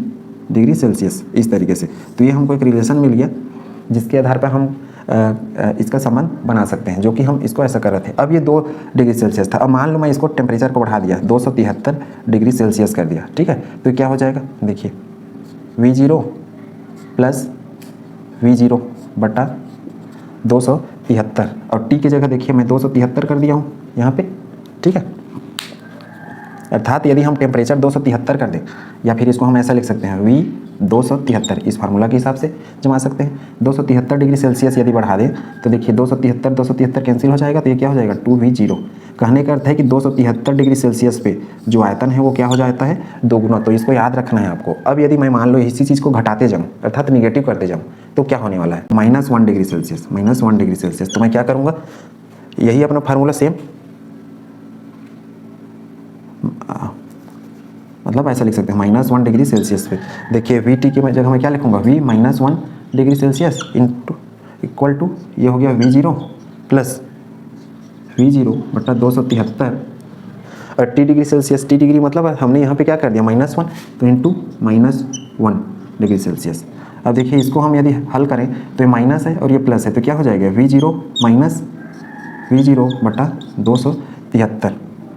डिग्री सेल्सियस, इस तरीके से। तो ये हमको एक रिलेशन मिल गया जिसके आधार पर हम इसका संबंध बना सकते हैं, जो कि हम इसको ऐसा कर रहे थे। अब ये 2 डिग्री सेल्सियस था, अब मान लो मैं इसको टेम्परेचर को बढ़ा दिया 273 डिग्री सेल्सियस कर दिया, ठीक है, तो क्या हो जाएगा, देखिए V0 प्लस V0/273 और T की जगह देखिए मैं 273 कर दिया हूँ यहाँ पे, ठीक है। अर्थात यदि हम टेम्परेचर 273 कर दें, या फिर इसको हम ऐसा लिख सकते हैं V273, इस फार्मूला के हिसाब से जमा सकते हैं। 273 डिग्री सेल्सियस यदि बढ़ा दें तो देखिए 273 कैंसिल हो जाएगा, तो ये क्या हो जाएगा 2V0। कहने का अर्थ है कि 273 डिग्री सेल्सियस पे जो आयतन है वो क्या हो जाता है, 2 गुना। तो इसको याद रखना है आपको। अब यदि मैं मान लो इसी चीज़ को घटाते जाऊँ अर्थात निगेटिव करते जाऊँ तो क्या होने वाला है, -1 डिग्री सेल्सियस, -1 डिग्री सेल्सियस। तो मैं क्या करूँगा, यही अपना फार्मूला सेम, मतलब ऐसा लिख सकते हैं -1 डिग्री सेल्सियस पे। देखिए VT की जगह मैं क्या लिखूंगा, V-1 degree Celsius equal to ये हो गया V0 प्लस V0/273 और T degree Celsius, T degree मतलब हमने यहाँ पे क्या कर दिया -1, तो इंटू -1 डिग्री सेल्सियस। अब देखिए इसको हम यदि हल करें तो ये माइनस है और ये प्लस है, तो क्या हो जाएगा V0 माइनस V0/273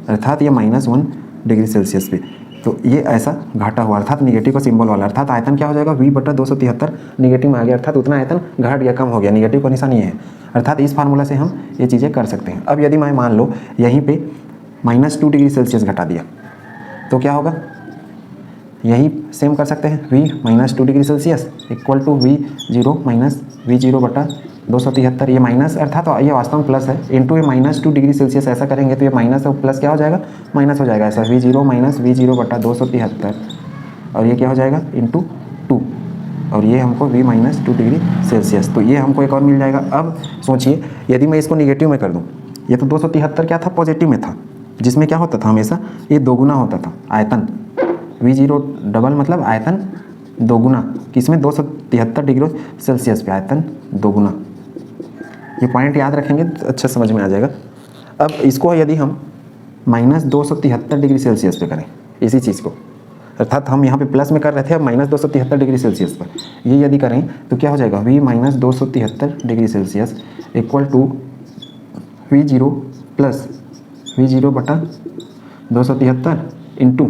अर्थात ये -1 डिग्री सेल्सियस पे। तो ये ऐसा घाटा हुआ अर्थात निगेटिव का सिंबल वाला, अर्थात आयतन क्या हो जाएगा V/273 निगेटिव में आ गया, अर्थात उतना आयतन घट गया, कम हो गया, निगेटिव का निशान ये है। अर्थात इस फार्मूला से हम ये चीज़ें कर सकते हैं। अब यदि मैं मान लो यहीं पे -2 डिग्री सेल्सियस घटा दिया तो क्या होगा, यही सेम कर सकते हैं V-2 degree Celsius equal to V0 minus V0/273, ये माइनस अर्थात ये वास्तव में प्लस है, इंटू ये -2 डिग्री सेल्सियस ऐसा करेंगे तो ये माइनस और प्लस क्या हो जाएगा, माइनस हो जाएगा ऐसा V0 माइनस V0/273 और ये क्या हो जाएगा इंटू 2 और ये हमको V-2 डिग्री सेल्सियस, तो ये हमको एक और मिल जाएगा। अब सोचिए यदि मैं इसको निगेटिव में कर दूँ, ये तो 273 क्या था, पॉजिटिव में था, जिसमें क्या होता था हमेशा ये दोगुना होता था आयतन, V0 डबल मतलब आयतन दोगुना, किसमें 273 डिग्री सेल्सियस पे आयतन दोगुना। ये पॉइंट याद रखेंगे तो अच्छा समझ में आ जाएगा। अब इसको यदि हम -273 डिग्री सेल्सियस पे करें इसी चीज़ को, अर्थात हम यहाँ पे प्लस में कर रहे थे, अब -273 डिग्री सेल्सियस पर ये यदि करें तो क्या हो जाएगा V-273 degree Celsius equal to V0 plus V0/273 into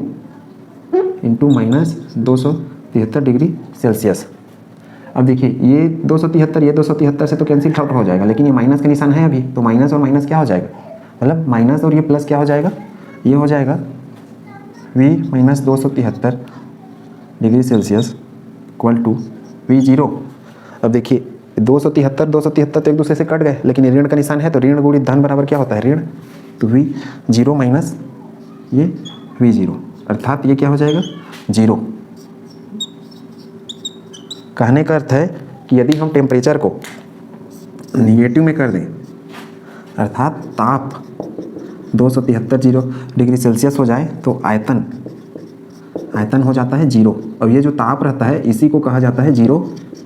-273 degree Celsius. अब देखिए ये 273 से तो कैंसिल आउट हो जाएगा, लेकिन ये माइनस का निशान है अभी, तो माइनस और माइनस क्या हो जाएगा, मतलब माइनस और ये प्लस क्या हो जाएगा, ये हो जाएगा V-273 degree Celsius equal to V0। अब देखिए 273 तो एक दूसरे से कट गए, लेकिन ये ऋण का निशान है तो ऋण गुणित धन बराबर क्या होता है ऋण, तो V0 माइनस ये V0 अर्थात ये क्या हो जाएगा 0। कहने का अर्थ है कि यदि हम टेम्परेचर को निगेटिव में कर दें, अर्थात ताप 273 डिग्री सेल्सियस हो जाए तो आयतन हो जाता है 0, और ये जो ताप रहता है इसी को कहा जाता है 0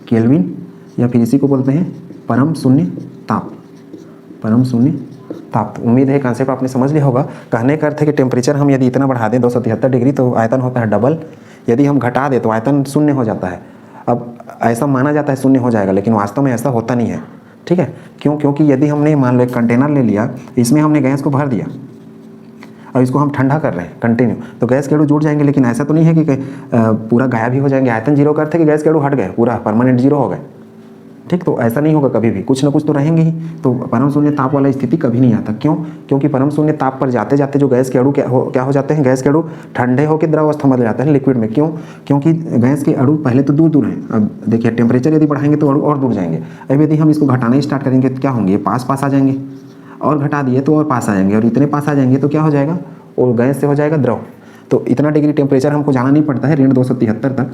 केल्विन, या फिर इसी को बोलते हैं परम शून्य ताप। तो उम्मीद है कॉन्सेप्ट आपने समझ लिया होगा। कहने का अर्थ है कि टेम्परेचर हम यदि इतना बढ़ा दें 273 डिग्री तो आयतन होता है डबल, यदि हम घटा दें तो आयतन शून्य हो जाता है। अब ऐसा माना जाता है शून्य हो जाएगा, लेकिन वास्तव में ऐसा होता नहीं है, ठीक है। क्यों, क्योंकि यदि हमने मान लो एक कंटेनर ले लिया, इसमें हमने गैस को भर दिया और इसको हम ठंडा कर रहे हैं कंटिन्यू, तो गैस के अणु जुड़ जाएंगे, लेकिन ऐसा तो नहीं है कि पूरा गायब ही हो जाएंगे। आयतन 0 का अर्थ है कि गैस के अणु हट गए, पूरा परमानेंट 0 हो गए, ठीक। तो ऐसा नहीं होगा कभी भी, कुछ ना कुछ तो रहेंगे ही। तो परम शून्य ताप वाला स्थिति कभी नहीं आता। क्यों, क्योंकि परम शून्य ताप पर जाते जाते जो गैस के अणु क्या हो जाते हैं, गैस के अणु ठंडे होकर द्रव अवस्था में बदल जाते हैं लिक्विड में। क्यों, क्योंकि गैस के अणु पहले तो दूर हैं। अब देखिए टेम्परेचर यदि बढ़ाएंगे तो अणु और दूर जाएंगे। अब यदि हम इसको घटाना स्टार्ट करेंगे तो क्या होंगे, पास आ जाएंगे, और घटा दिए तो और पास आ जाएंगे, और इतने पास आ जाएंगे तो क्या हो जाएगा, और गैस से हो जाएगा द्रव। तो इतना डिग्री टेम्परेचर हमको जाना नहीं पड़ता है ऋण 273 तक,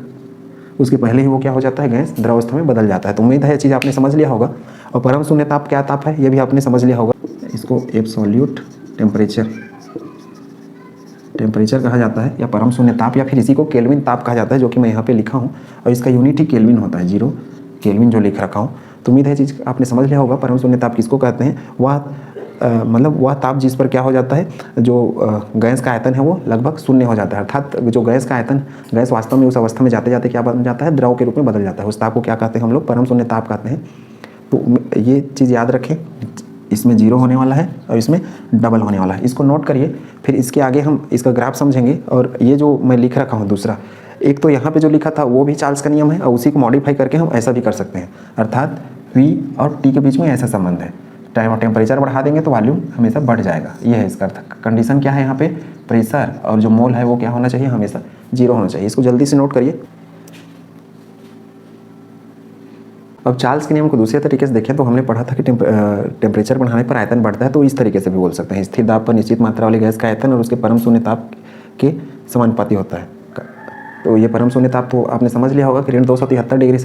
उसके पहले ही वो क्या हो जाता है, गैस द्रवावस्था में बदल जाता है। तो उम्मीद है ये चीज़ आपने समझ लिया होगा। और परम शून्य ताप क्या ताप है ये भी आपने समझ लिया होगा। इसको एब्सोल्यूट टेम्परेचर कहा जाता है, या परम शून्य ताप, या फिर इसी को केल्विन ताप कहा जाता है, जो कि मैं यहाँ पे लिखा हूँ, और इसका यूनिट ही केल्विन होता है, 0 केल्विन जो लिख रखा हूँ। तो उम्मीद है चीज़ आपने समझ लिया होगा। परम शून्य ताप किसको कहते हैं, वह मतलब वह ताप जिस पर क्या हो जाता है, जो गैस का आयतन है वो लगभग शून्य हो जाता है। अर्थात जो गैस का आयतन, गैस वास्तव में उस अवस्था में जाते जाते क्या बन जाता है, द्रव के रूप में बदल जाता है। उस ताप को क्या कहते हैं हम लोग, परम शून्य ताप कहते हैं। तो ये चीज़ याद रखें, इसमें 0 होने वाला है और इसमें डबल होने वाला है, इसको नोट करिए। फिर इसके आगे हम इसका ग्राफ समझेंगे। और ये जो मैं लिख रखा हूँ दूसरा, एक तो यहाँ पे जो लिखा था वो भी चार्ल्स का नियम है, और उसी को मॉडिफाई करके हम ऐसा भी कर सकते हैं। अर्थात V और T के बीच में ऐसा संबंध है, टेम्परेचर बढ़ा देंगे तो वॉल्यूम हमेशा बढ़ जाएगा। ये है इसका अर्थ। कंडीशन क्या है यहाँ पे, प्रेशर और जो मोल है वो क्या होना चाहिए, हमेशा 0 होना चाहिए। इसको जल्दी से नोट करिए। अब चार्ल्स के नियम को दूसरे तरीके से देखें तो हमने पढ़ा था कि टेम्परेचर बढ़ाने पर आयतन बढ़ता है, तो इस तरीके से भी बोल सकते हैं, स्थिर दाब पर निश्चित मात्रा वाली गैस का आयतन और उसके परम शून्य ताप के समानुपाती होता है। तो ये परम शून्य ताप तो आपने समझ लिया होगा कि ऋण 273 डिग्री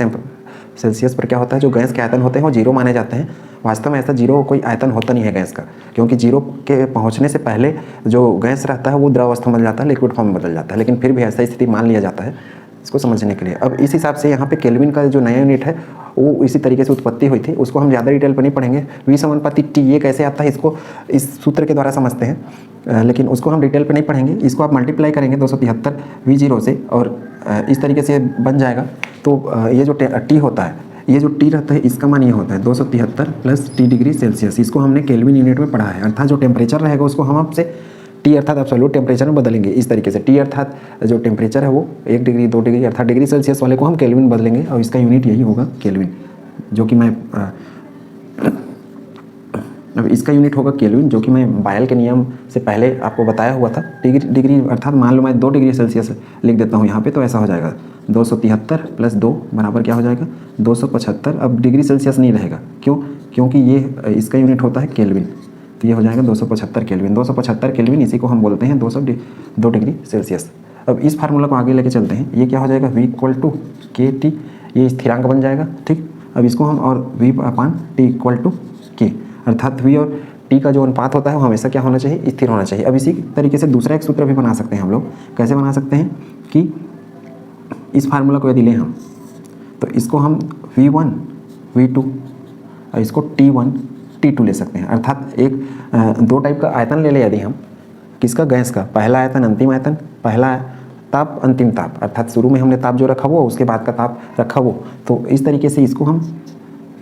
सेल्सियस पर क्या होता है, जो गैस के आयतन होते हैं वो 0 माने जाते हैं। वास्तव में ऐसा 0 कोई आयतन होता नहीं है गैस का, क्योंकि 0 के पहुंचने से पहले जो गैस रहता है वो द्रव अवस्था में बदल जाता है, लिक्विड फॉर्म में बदल जाता है। लेकिन फिर भी ऐसा स्थिति मान लिया जाता है इसको समझने के लिए। अब इस हिसाब से यहाँ पे केल्विन का जो नया यूनिट है वो इसी तरीके से उत्पत्ति हुई थी, उसको हम ज़्यादा डिटेल पर नहीं पढ़ेंगे। V समानुपाती T ये कैसे आता है इसको इस सूत्र के द्वारा समझते हैं, लेकिन उसको हम डिटेल पे नहीं पढ़ेंगे। इसको आप मल्टीप्लाई करेंगे 273 V0 से और इस तरीके से बन जाएगा। तो ये जो T होता है, ये जो T रहता है इसका मान ये होता है 273 प्लस T डिग्री सेल्सियस। इसको हमने केल्विन यूनिट में पढ़ा है, अर्थात जो टेम्परेचर रहेगा उसको हम आपसे T अर्थात एब्सोल्यूट टेम्परेचर में बदलेंगे। इस तरीके से T अर्थात जो टेम्परेचर है वो 1 डिग्री 2 डिग्री अर्थात डिग्री सेल्सियस वाले को हम केल्विन बदलेंगे और इसका यूनिट यही होगा केल्विन, जो कि मैं अब इसका यूनिट होगा केल्विन, जो कि मैं बायल के नियम से पहले आपको बताया हुआ था। डिग्री अर्थात मान लो मैं 2 डिग्री सेल्सियस लिख देता हूँ यहाँ पे, तो ऐसा हो जाएगा 273 प्लस 2 बराबर क्या हो जाएगा 275। अब डिग्री सेल्सियस नहीं रहेगा, क्यों? क्योंकि ये इसका यूनिट होता है केल्विन, तो ये हो जाएगा 275 केल्विन। 275 केल्विन इसी को हम बोलते हैं 2 डिग्री सेल्सियस। अब इस फार्मूला को आगे लेके चलते हैं। ये क्या हो जाएगा V = KT, ये स्थिरांक बन जाएगा, ठीक। अब इसको हम और V/T = K, अर्थात V और T का जो अनुपात होता है वो हमेशा क्या होना चाहिए, स्थिर होना चाहिए। अब इसी तरीके से दूसरा एक सूत्र भी बना सकते हैं हम लोग। कैसे बना सकते हैं कि इस फार्मूला को यदि लें हम, तो इसको हम V1 V2 और इसको T1 T2 ले सकते हैं। अर्थात एक 2 टाइप का आयतन ले लें यदि हम, किसका, गैस का। पहला आयतन अंतिम आयतन, पहला ताप अंतिम ताप, अर्थात शुरू में हमने ताप जो रखा वो, उसके बाद का ताप रखा वो। तो इस तरीके से इसको हम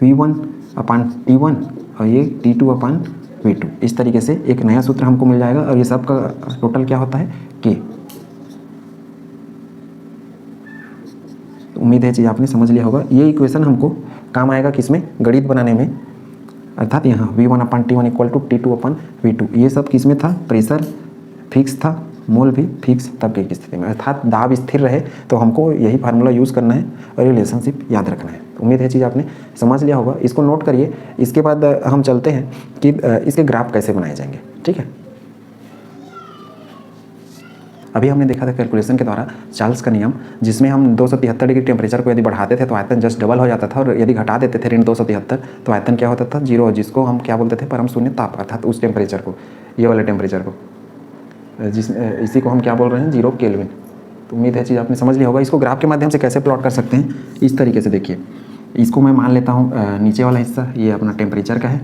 V1/T1 और ये T2/V2, इस तरीके से एक नया सूत्र हमको मिल जाएगा। और ये सब का टोटल क्या होता है K। तो उम्मीद है चीज़ आपने समझ लिया होगा। ये इक्वेशन हमको काम आएगा किसमें, गणित बनाने में, अर्थात यहाँ V1/T1 = T2/V2। ये सब किस में था, प्रेशर फिक्स था, मोल भी फिक्स तब की स्थिति में, अर्थात दाब स्थिर रहे तो हमको यही फार्मूला यूज़ करना है और रिलेशनशिप याद रखना है। उम्मीद है चीज़ आपने समझ लिया होगा, इसको नोट करिए। इसके बाद हम चलते हैं कि इसके ग्राफ कैसे बनाए जाएंगे, ठीक है। अभी हमने देखा था कैलकुलेशन के द्वारा चार्ल्स का नियम, जिसमें हम 273 डिग्री टेम्परेचर को यदि बढ़ाते थे तो आयतन जस्ट डबल हो जाता था, और यदि घटा देते थे -273 तो आयतन क्या होता था, 0, जिसको हम क्या बोलते थे, परम शून्य ताप, अर्थात उस टेम्परेचर को, ये वाले टेम्परेचर को, इसी को हम क्या बोल रहे हैं, 0 केल्विन। तो उम्मीद है चीज़ आपने समझ लिया होगा। इसको ग्राफ के माध्यम से कैसे प्लॉट कर सकते हैं, इस तरीके से देखिए। इसको मैं मान लेता हूँ नीचे वाला हिस्सा ये अपना टेम्परेचर का है,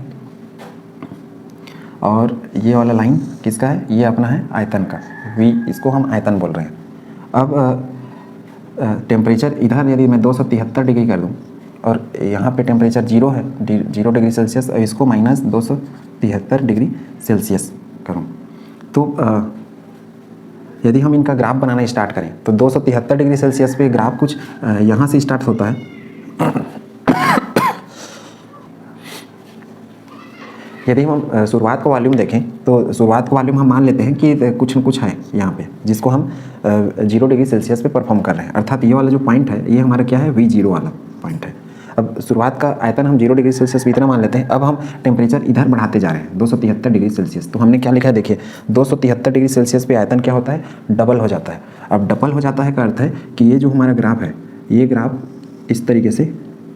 और ये वाला लाइन किसका है, ये अपना है आयतन का, V, इसको हम आयतन बोल रहे हैं। अब टेम्परेचर इधर यदि मैं 273 डिग्री कर दूं और यहाँ पे टेम्परेचर 0 है, 0 डिग्री सेल्सियस, और इसको -273 डिग्री सेल्सियस करूँ, तो यदि हम इनका ग्राफ बनाना स्टार्ट करें तो 273 डिग्री सेल्सियस पे ग्राफ कुछ यहाँ से स्टार्ट होता है। यदि हम शुरुआत का वॉल्यूम देखें तो शुरुआत का वॉल्यूम हम मान लेते हैं कि कुछ न कुछ है यहाँ पे, जिसको हम 0 डिग्री सेल्सियस पे परफॉर्म कर रहे हैं, अर्थात ये वाला जो पॉइंट है ये हमारा क्या है, V0 वाला पॉइंट है। अब शुरुआत का आयतन हम 0 डिग्री सेल्सियस भी इतना मान लेते हैं। अब हम टेम्परेचर इधर बढ़ाते जा रहे हैं 273 डिग्री सेल्सियस, तो हमने क्या लिखा है देखिए, 273 डिग्री सेल्सियस पे आयतन क्या होता है, डबल हो जाता है। अब डबल हो जाता है का अर्थ है कि ये जो हमारा ग्राफ है, ये ग्राफ इस तरीके से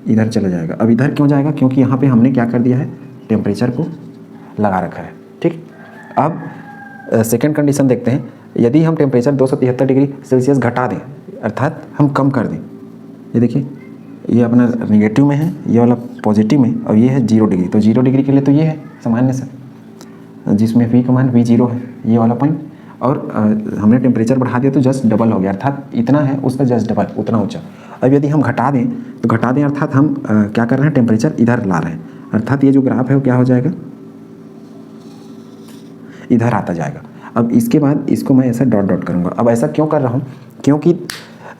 इधर चला जाएगा। अब इधर क्यों जाएगा, क्योंकि यहाँ पे हमने क्या कर दिया है, टेम्परेचर को लगा रखा है, ठीक। अब सेकेंड कंडीशन देखते हैं। यदि हम टेम्परेचर 273 डिग्री सेल्सियस घटा दें, अर्थात हम कम कर दें, ये देखिए ये अपना नेगेटिव में है, ये वाला पॉजिटिव में, और ये है 0 डिग्री, तो 0 डिग्री के लिए तो ये है सामान्य से, जिसमें V का मान V0 है, ये वाला पॉइंट, और हमने टेम्परेचर बढ़ा दिया तो जस्ट डबल हो गया, अर्थात इतना है उसका जस्ट डबल, उतना ऊंचा। अब यदि हम घटा दें तो घटा दें, अर्थात हम क्या कर रहे हैं, टेम्परेचर इधर ला रहे हैं, अर्थात ये जो ग्राफ है वो क्या हो जाएगा, इधर आता जाएगा। अब इसके बाद इसको मैं ऐसा डॉट डॉट करूँगा। अब ऐसा क्यों कर रहा हूँ, क्योंकि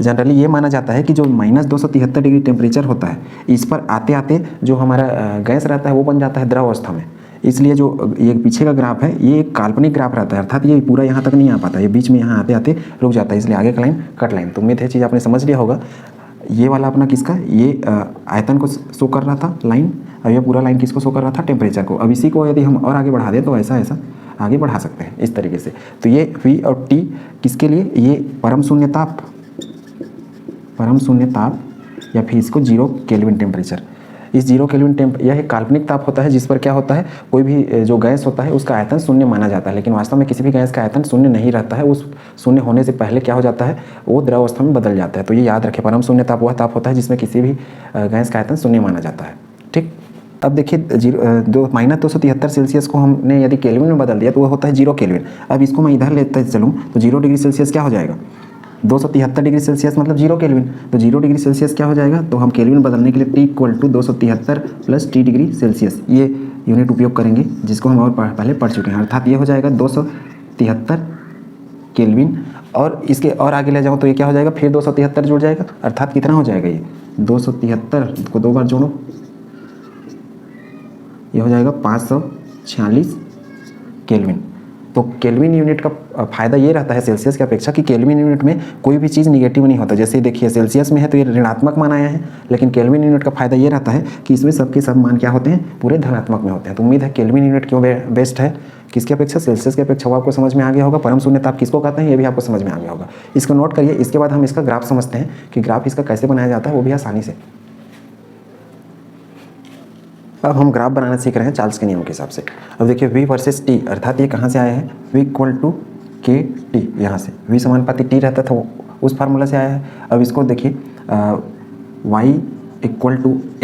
जनरली ये माना जाता है कि जो -273 डिग्री टेम्परेचर होता है, इस पर आते आते जो हमारा गैस रहता है वो बन जाता है द्रव अवस्था में। इसलिए जो ये पीछे का ग्राफ है ये एक काल्पनिक ग्राफ रहता है, अर्थात ये पूरा यहाँ तक नहीं आ पाता, ये बीच में यहाँ आते आते रुक जाता है, इसलिए आगे का लाइन कट लाइन। तो उम्मीद है चीज़ आपने समझ लिया होगा। ये वाला अपना किसका, ये आयतन को शो कर रहा था लाइन, और ये पूरा लाइन किसको शो कर रहा था, टेम्परेचर को। अब इसी को यदि हम और आगे बढ़ा दें तो ऐसा ऐसा आगे बढ़ा सकते हैं इस तरीके से। तो ये V और T किसके लिए, ये परम शून्य ताप या फिर इसको 0 केल्विन टेम्परेचर, इस 0 केल्विन यह एक काल्पनिक ताप होता है जिस पर क्या होता है, कोई भी जो गैस होता है उसका आयतन शून्य माना जाता है, लेकिन वास्तव में किसी भी गैस का आयतन शून्य नहीं रहता है। उस शून्य होने से पहले क्या हो जाता है, वो द्रव अवस्था में बदल जाता है। तो ये याद रखें, परम शून्य ताप वह ताप होता है जिसमें किसी भी गैस का आयतन शून्य माना जाता है। ठीक, अब देखिए -273 सेल्सियस को हमने यदि केल्विन में बदल दिया तो वह होता है 0 केल्विन। अब इसको मैं इधर लेते चलूँ तो 0 डिग्री सेल्सियस क्या हो जाएगा, 273 डिग्री सेल्सियस मतलब 0 केल्विन। तो 0 डिग्री सेल्सियस क्या हो जाएगा, तो हम केल्विन बदलने के लिए T = 273 + T डिग्री सेल्सियस ये यूनिट उपयोग करेंगे, जिसको हम और पहले पढ़ चुके हैं। अर्थात ये हो जाएगा 273 केल्विन, और इसके और आगे ले जाऊँ तो ये क्या हो जाएगा, फिर 273 जुड़ जाएगा, अर्थात कितना हो जाएगा, ये 273 को 2 बार जोड़ो, ये हो जाएगा 546 केल्विन। तो केल्विन यूनिट का फायदा ये रहता है सेल्सियस की अपेक्षा कि केल्विन यूनिट में कोई भी चीज़ निगेटिव नहीं होता। जैसे देखिए सेल्सियस में है तो ये ऋणात्मक मान आया है, लेकिन केल्विन यूनिट का फायदा ये रहता है कि इसमें सबके सब मान क्या होते हैं, पूरे धनात्मक में होते हैं। तो उम्मीद है केल्विन यूनिट क्यों बेस्ट है, किसकी अपेक्षा, सेल्सियस की अपेक्षा। वो आपको समझ में आ गया होगा। परम शून्य ताप किसको कहते हैं ये भी आपको समझ में आ गया होगा। इसको नोट करिए। इसके बाद हम इसका ग्राफ समझते हैं कि ग्राफ इसका कैसे बनाया जाता है, वो भी आसानी से। अब हम ग्राफ बनाना सीख रहे हैं चार्ल्स के नियम के हिसाब से। अब देखिए V वर्सेस T, अर्थात ये कहाँ से आया है, V = KT, यहाँ से V समानुपाती T रहता था, उस फार्मूला से आया है। अब इसको देखिए Y =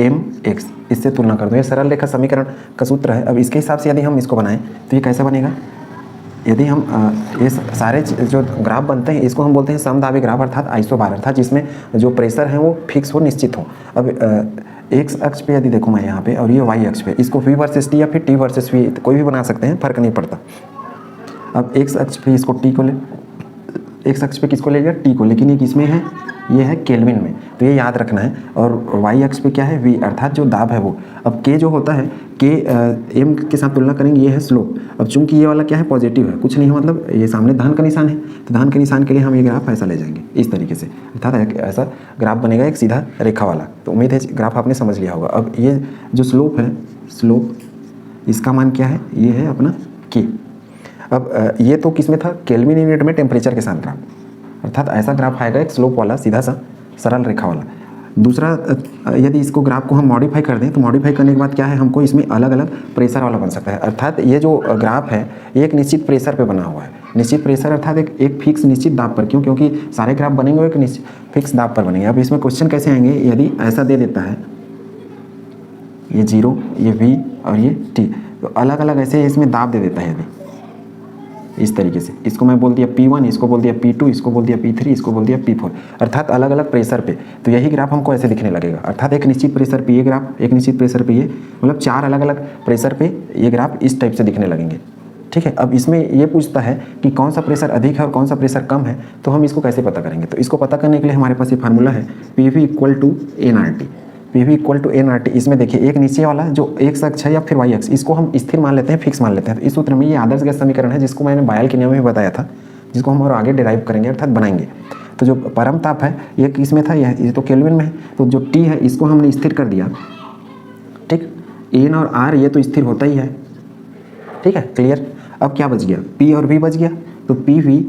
mx, इससे तुलना कर दो। ये सरल रेखा समीकरण का सूत्र है। अब इसके हिसाब से यदि हम इसको बनाएं तो ये कैसे बनेगा, यदि हम ये सारे जो ग्राफ बनते हैं इसको हम बोलते हैं समदाबी ग्राफ, अर्थात आइसोबार, अर्थात जिसमें जो प्रेशर है वो फिक्स हो, निश्चित हो। अब एक्स अक्ष पे यदि देखूँ मैं यहाँ पे, और ये वाई अक्ष पे, इसको V वर्सेस T या फिर T वर्सेस V कोई भी बना सकते हैं, फर्क नहीं पड़ता। अब एक्स अक्ष पे इसको T को ले, एक्स अक्ष पे किसको ले लिया, T को, लेकिन ये किसमें है, ये है केल्विन में, तो ये याद रखना है। और वाई अक्ष पे क्या है, V, अर्थात जो दाब है वो। अब K जो होता है, K M के साथ तुलना करेंगे, ये है स्लोप। अब चूंकि ये वाला क्या है, पॉजिटिव है, कुछ नहीं है, मतलब ये सामने धन का निशान है, तो धन के निशान के लिए हम ये ग्राफ ऐसा ले जाएंगे इस तरीके से, अर्थात ऐसा ग्राफ बनेगा, एक सीधा रेखा वाला। तो उम्मीद है ग्राफ आपने समझ लिया होगा। अब ये जो स्लोप है, स्लोप इसका मान क्या है, ये है अपना K। अब ये तो किस में था, केल्विन यूनिट में टेम्परेचर के साथ ग्राफ, अर्थात ऐसा ग्राफ आएगा, एक स्लोप वाला, सीधा सा सरल रेखा वाला। दूसरा, यदि इसको ग्राफ को हम मॉडिफाई कर दें तो मॉडिफाई करने के बाद क्या है, हमको इसमें अलग अलग प्रेशर वाला बन सकता है। अर्थात ये जो ग्राफ है ये एक निश्चित प्रेशर पे बना हुआ है। निश्चित प्रेशर अर्थात एक फिक्स निश्चित दाब पर। क्यों, क्योंकि सारे ग्राफ बनेंगे एक निश्चित फिक्स दाब पर बनेंगे। अब इसमें क्वेश्चन कैसे आएंगे, यदि ऐसा दे देता है, ये 0, ये V और ये T, तो अलग अलग ऐसे इसमें दाब दे देता है, यदि इस तरीके से, इसको मैं बोल दिया P1, इसको बोल दिया P2, इसको बोल दिया P3, इसको बोल दिया P4, अर्थात अलग अलग प्रेशर पे, तो यही ग्राफ हमको ऐसे दिखने लगेगा। अर्थात एक निश्चित प्रेशर पे ये ग्राफ, एक निश्चित प्रेशर पे ये, मतलब 4 अलग अलग प्रेशर पे ये ग्राफ इस टाइप से दिखने लगेंगे। ठीक है। अब इसमें ये पूछता है कि कौन सा प्रेशर अधिक है और कौन सा प्रेशर कम है, तो हम इसको कैसे पता करेंगे। तो इसको पता करने के लिए हमारे पास ये फार्मूला है, PV = nRT। PV = nRT। इसमें देखिए एक नीचे वाला जो एक्स अक्ष है या फिर वाई अक्ष, इसको हम स्थिर मान लेते हैं, फिक्स मान लेते हैं। तो इस सूत्र में ये आदर्श गैस समीकरण है, जिसको मैंने बायल के नियम में बताया था, जिसको हम और आगे डिराइव करेंगे, अर्थात बनाएंगे। तो जो परम ताप है ये किस में था, ये तो केल्विन में है। तो जो T है इसको हमने स्थिर कर दिया। ठीक, N और R ये तो स्थिर होता ही है। ठीक है, क्लियर। अब क्या बच गया, P और V बच गया। तो PV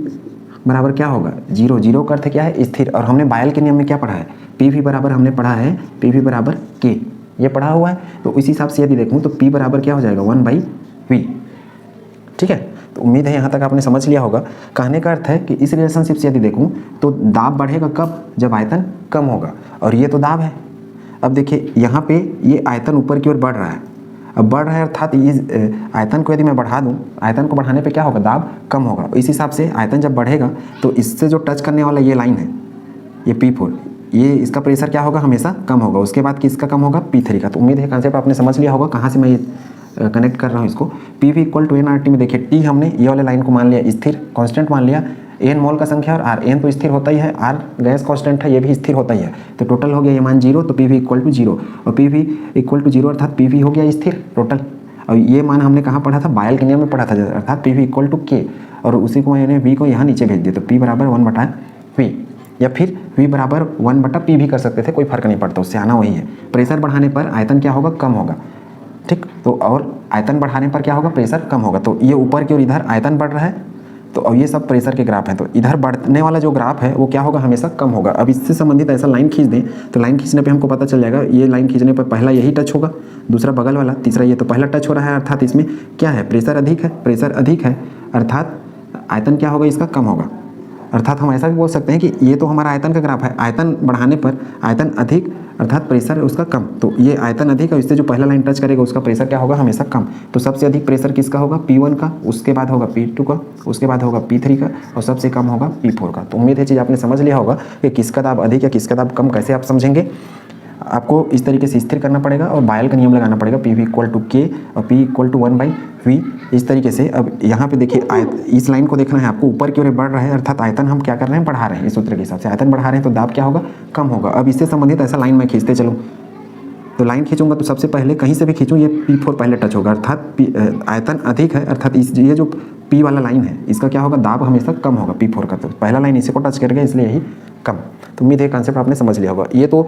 बराबर क्या होगा, 0। 0 का अर्थ क्या है, स्थिर। और हमने बायल के नियम में क्या पढ़ा है, PV बराबर हमने पढ़ा है PV बराबर K, ये पढ़ा हुआ है। तो इस हिसाब से यदि देखूँ तो P बराबर क्या हो जाएगा, 1/V। ठीक है, तो उम्मीद है यहाँ तक आपने समझ लिया होगा। कहने का अर्थ है कि इस रिलेशनशिप से यदि देखूँ तो दाब बढ़ेगा कब, जब आयतन कम होगा, और ये तो दाब है। अब देखिए यहाँ पे ये आयतन ऊपर की ओर बढ़ रहा है। अब बढ़ रहा है अर्थात इस आयतन को यदि मैं बढ़ा दूं, आयतन को बढ़ाने पे क्या होगा, दाब कम होगा। इस हिसाब से आयतन जब बढ़ेगा तो इससे जो टच करने वाला ये लाइन है, ये P4, ये इसका प्रेशर क्या होगा, हमेशा कम होगा। उसके बाद किसका कम होगा, P3 का। तो उम्मीद है कंसेप्ट आपने समझ लिया होगा। कहाँ से मैं ये कनेक्ट कर रहा हूँ इसको। PV = nRT में देखिए T हमने ये वाले लाइन को मान लिया स्थिर, कांस्टेंट मान लिया। N मोल का संख्या और R, N तो स्थिर होता ही है, R गैस कांस्टेंट है, ये भी स्थिर होता ही है। तो टोटल हो गया ये मान 0, तो PV = 0, और PV = 0 अर्थात PV हो गया स्थिर टोटल। और ये मान हमने कहाँ पढ़ा था, बायल के नियम में पढ़ा था, अर्थात PV = K, और उसी को मैंने V को यहाँ नीचे भेज दिया। तो P बराबर 1/V, या फिर V बराबर 1/P भी कर सकते थे, कोई फर्क नहीं पड़ता, उससे आना वही है। प्रेशर बढ़ाने पर आयतन क्या होगा, कम होगा। ठीक, तो और आयतन बढ़ाने पर क्या होगा, प्रेशर कम होगा। तो ये ऊपर की ओर इधर आयतन बढ़ रहा है, तो अब ये सब प्रेशर के ग्राफ हैं। तो इधर बढ़ने वाला जो ग्राफ है वो क्या होगा, हमेशा कम होगा। अब इससे संबंधित ऐसा लाइन खींच दें तो लाइन खींचने पे हमको पता चल जाएगा, ये लाइन खींचने पर पहला यही टच होगा, दूसरा बगल वाला, तीसरा ये। तो पहला टच हो रहा है अर्थात इसमें क्या है, प्रेशर अधिक है। प्रेशर अधिक है अर्थात आयतन क्या होगा, इसका कम होगा। अर्थात हम ऐसा भी बोल सकते हैं कि ये तो हमारा आयतन का ग्राफ है, आयतन बढ़ाने पर आयतन अधिक अर्थात प्रेशर उसका कम। तो ये आयतन अधिक है, इससे जो पहला लाइन टच करेगा उसका प्रेशर क्या होगा, हमेशा कम। तो सबसे अधिक प्रेशर किसका होगा, P1 का, उसके बाद होगा P2 का, उसके बाद होगा P3 का, और सबसे कम होगा P4 का। तो उम्मीद है चीज़ आपने समझ लिया होगा कि किसका दाब अधिक या किसका दाब कम कैसे आप समझेंगे। आपको इस तरीके से स्थिर करना पड़ेगा और बायल का नियम लगाना पड़ेगा, P इक्वल टू K और P इक्वल टू 1/V, इस तरीके से। अब यहाँ पे देखिए इस लाइन को देखना है आपको, ऊपर की ओर बढ़ रहा है अर्थात आयतन हम क्या कर रहे हैं, बढ़ा रहे हैं। इस सूत्र के हिसाब से आयतन बढ़ा रहे हैं तो दाब क्या होगा, कम होगा। अब इससे संबंधित ऐसा लाइन मैं खींचते चलूँ, तो लाइन खींचूंगा तो सबसे पहले कहीं से भी खींचूँ ये P4 पहले टच होगा, अर्थात आयतन अधिक है, अर्थात ये जो P वाला लाइन है इसका क्या होगा, दाब हमेशा कम होगा P4 का। तो पहला लाइन इसी को टच करेगा इसलिए यही कम। तो उम्मीद है कॉन्सेप्ट आपने समझ लिया होगा। ये तो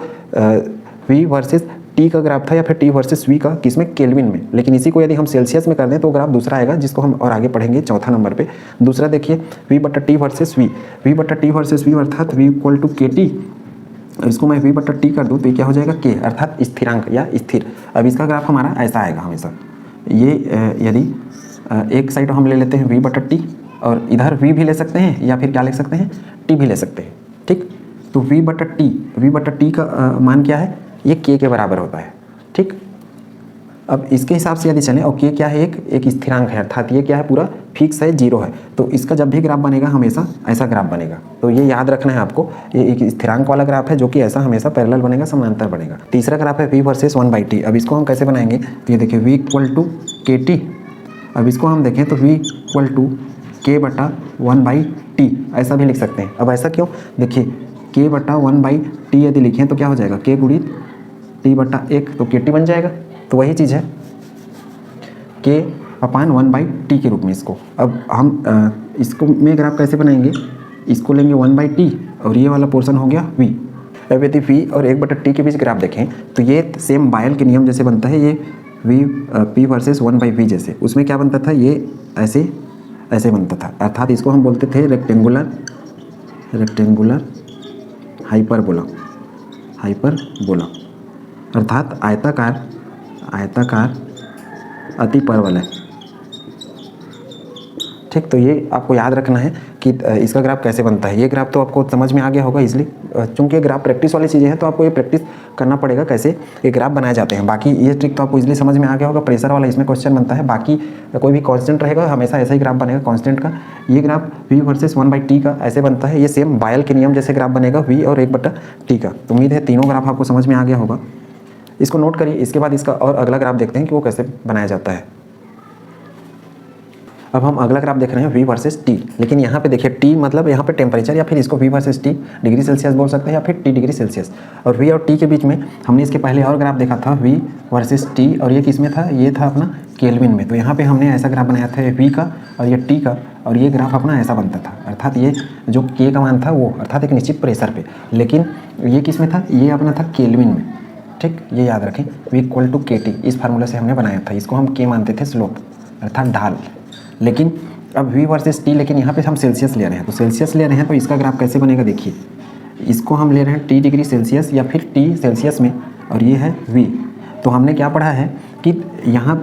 V वर्सेस T का ग्राफ था, या फिर T वर्सेस V का, किसमें, केल्विन में। लेकिन इसी को यदि हम सेल्सियस में कर दें तो ग्राफ दूसरा आएगा, जिसको हम और आगे पढ़ेंगे चौथा नंबर पे। दूसरा देखिए V/T versus V, V/T versus V अर्थात V इक्वल टू KT। इसको मैं V/T कर दूँ तो ये क्या हो जाएगा, K अर्थात स्थिरांक या स्थिर। अब इसका ग्राफ हमारा ऐसा आएगा हमेशा। ये यदि एक साइड हम ले लेते हैं V/T और इधर V भी ले सकते हैं या फिर क्या ले सकते हैं, T भी ले सकते हैं, ठीक। तो V/T का मान क्या है, ये K के बराबर होता है, ठीक। अब इसके हिसाब से यदि चलें, और K क्या है, एक स्थिरांक है, अर्थात ये क्या है, पूरा फिक्स है, जीरो है। तो इसका जब भी ग्राफ बनेगा हमेशा ऐसा ग्राफ बनेगा। तो ये याद रखना है आपको, ये एक स्थिरांक वाला ग्राफ है जो कि ऐसा हमेशा पैरेलल बनेगा, समांतर बनेगा। तीसरा ग्राफ है V वर्सेस 1/T। अब इसको हम कैसे बनाएंगे, तो ये देखिए V इक्वल टू KT। अब इसको हम देखें तो V इक्वल टू K/1/T ऐसा भी लिख सकते हैं। अब ऐसा क्यों, देखिए K/1/T यदि लिखें तो क्या हो जाएगा, K गुणित T/1, तो KT बन जाएगा। तो वही चीज़ है K/1/T के रूप में इसको। अब हम इसको में ग्राफ कैसे बनाएंगे, इसको लेंगे 1/T और ये वाला पोर्शन हो गया V। अब यदि V और 1/T के बीच ग्राफ देखें तो ये सेम बायल के नियम जैसे बनता है, ये P वर्सेस 1/V जैसे। उसमें क्या बनता था, ये ऐसे बनता था, अर्थात इसको हम बोलते थे रेक्टेंगुलर हाइपरबोला, अर्थात आयताकार अतिपरवलय, ठीक। तो ये आपको याद रखना है कि इसका ग्राफ कैसे बनता है। ये ग्राफ तो आपको समझ में आ गया होगा इसलिए, चूंकि ये ग्राफ प्रैक्टिस वाली चीज़ें हैं तो आपको ये प्रैक्टिस करना पड़ेगा कैसे ये ग्राफ बनाए जाते हैं। बाकी ये ट्रिक तो आपको इसलिए समझ में आ गया होगा, प्रेशर वाला इसमें क्वेश्चन बनता है। बाकी कोई भी कांस्टेंट रहेगा हमेशा ऐसा ही ग्राफ बनेगा कांस्टेंट का। ये ग्राफ V वर्सेस 1/T का ऐसे बनता है, ये सेम बायल के नियम जैसे ग्राफ बनेगा V और 1/T का। तो उम्मीद है तीनों ग्राफ आपको समझ में आ गया होगा। इसको नोट करिए, इसके बाद इसका और अगला ग्राफ देखते हैं कि वो कैसे बनाया जाता है। अब हम अगला ग्राफ देख रहे हैं V वर्सेस T, लेकिन यहाँ पे देखिए T मतलब यहाँ पे टेम्परेचर, या फिर इसको V versus T degree Celsius बोल सकते हैं या फिर T डिग्री सेल्सियस। और V और T के बीच में हमने इसके पहले और ग्राफ देखा था V वर्सेस T, और ये किस में था, ये था अपना केल्विन में। तो यहाँ पे हमने ऐसा ग्राफ बनाया था V का और ये T का, और ये ग्राफ अपना ऐसा बनता था, अर्थात ये जो K का मान था वो अर्थात एक निश्चित प्रेशर पे। लेकिन ये किस में था, ये अपना था केल्विन में, ठीक। ये याद रखें, V इक्वल टू KT इस फार्मूला से हमने बनाया था। इसको हम K मानते थे स्लोप अर्थात ढाल। लेकिन अब V वर्सेस T, लेकिन यहाँ पे हम सेल्सियस ले रहे हैं, तो सेल्सियस ले रहे हैं तो इसका ग्राफ कैसे बनेगा, देखिए इसको हम ले रहे हैं T डिग्री सेल्सियस या फिर T सेल्सियस में, और ये है V। तो हमने क्या पढ़ा है कि यहाँ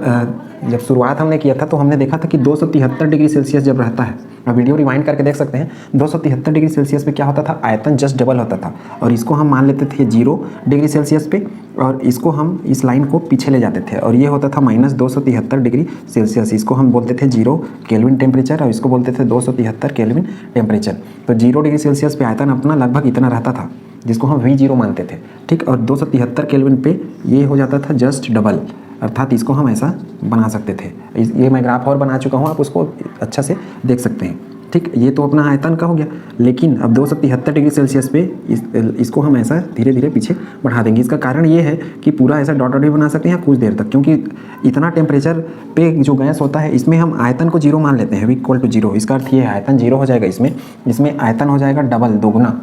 जब शुरुआत हमने किया था तो हमने देखा था कि 273 डिग्री सेल्सियस जब रहता है, अब वीडियो रिवाइंड करके देख सकते हैं, 273 डिग्री सेल्सियस पे क्या होता था, आयतन जस्ट डबल होता था। और इसको हम मान लेते थे 0 डिग्री सेल्सियस पे, और इसको हम इस लाइन को पीछे ले जाते थे, और ये होता था -273 डिग्री सेल्सियस। इसको हम बोलते थे 0 केल्विन टेम्परेचर, और इसको बोलते थे 273 केल्विन टेम्परेचर। तो 0 डिग्री सेल्सियस पे आयतन अपना लगभग इतना रहता था, जिसको हम V0 मानते थे, ठीक। और 273 केल्विन पे ये हो जाता था जस्ट डबल, अर्थात इसको हम ऐसा बना सकते थे। ये मैं ग्राफ और बना चुका हूँ, आप उसको अच्छा से देख सकते हैं, ठीक। ये तो अपना आयतन का हो गया, लेकिन अब 273 डिग्री सेल्सियस पे इसको हम ऐसा धीरे धीरे पीछे बढ़ा देंगे। इसका कारण ये है कि पूरा ऐसा डॉट डॉट भी बना सकते हैं कुछ देर तक, क्योंकि इतना टेम्परेचर पे जो गैस होता है इसमें हम आयतन को 0 मान लेते हैं, V इक्वल टू 0। इसका अर्थ ये है आयतन 0 हो जाएगा, इसमें आयतन हो जाएगा डबल, दोगुना।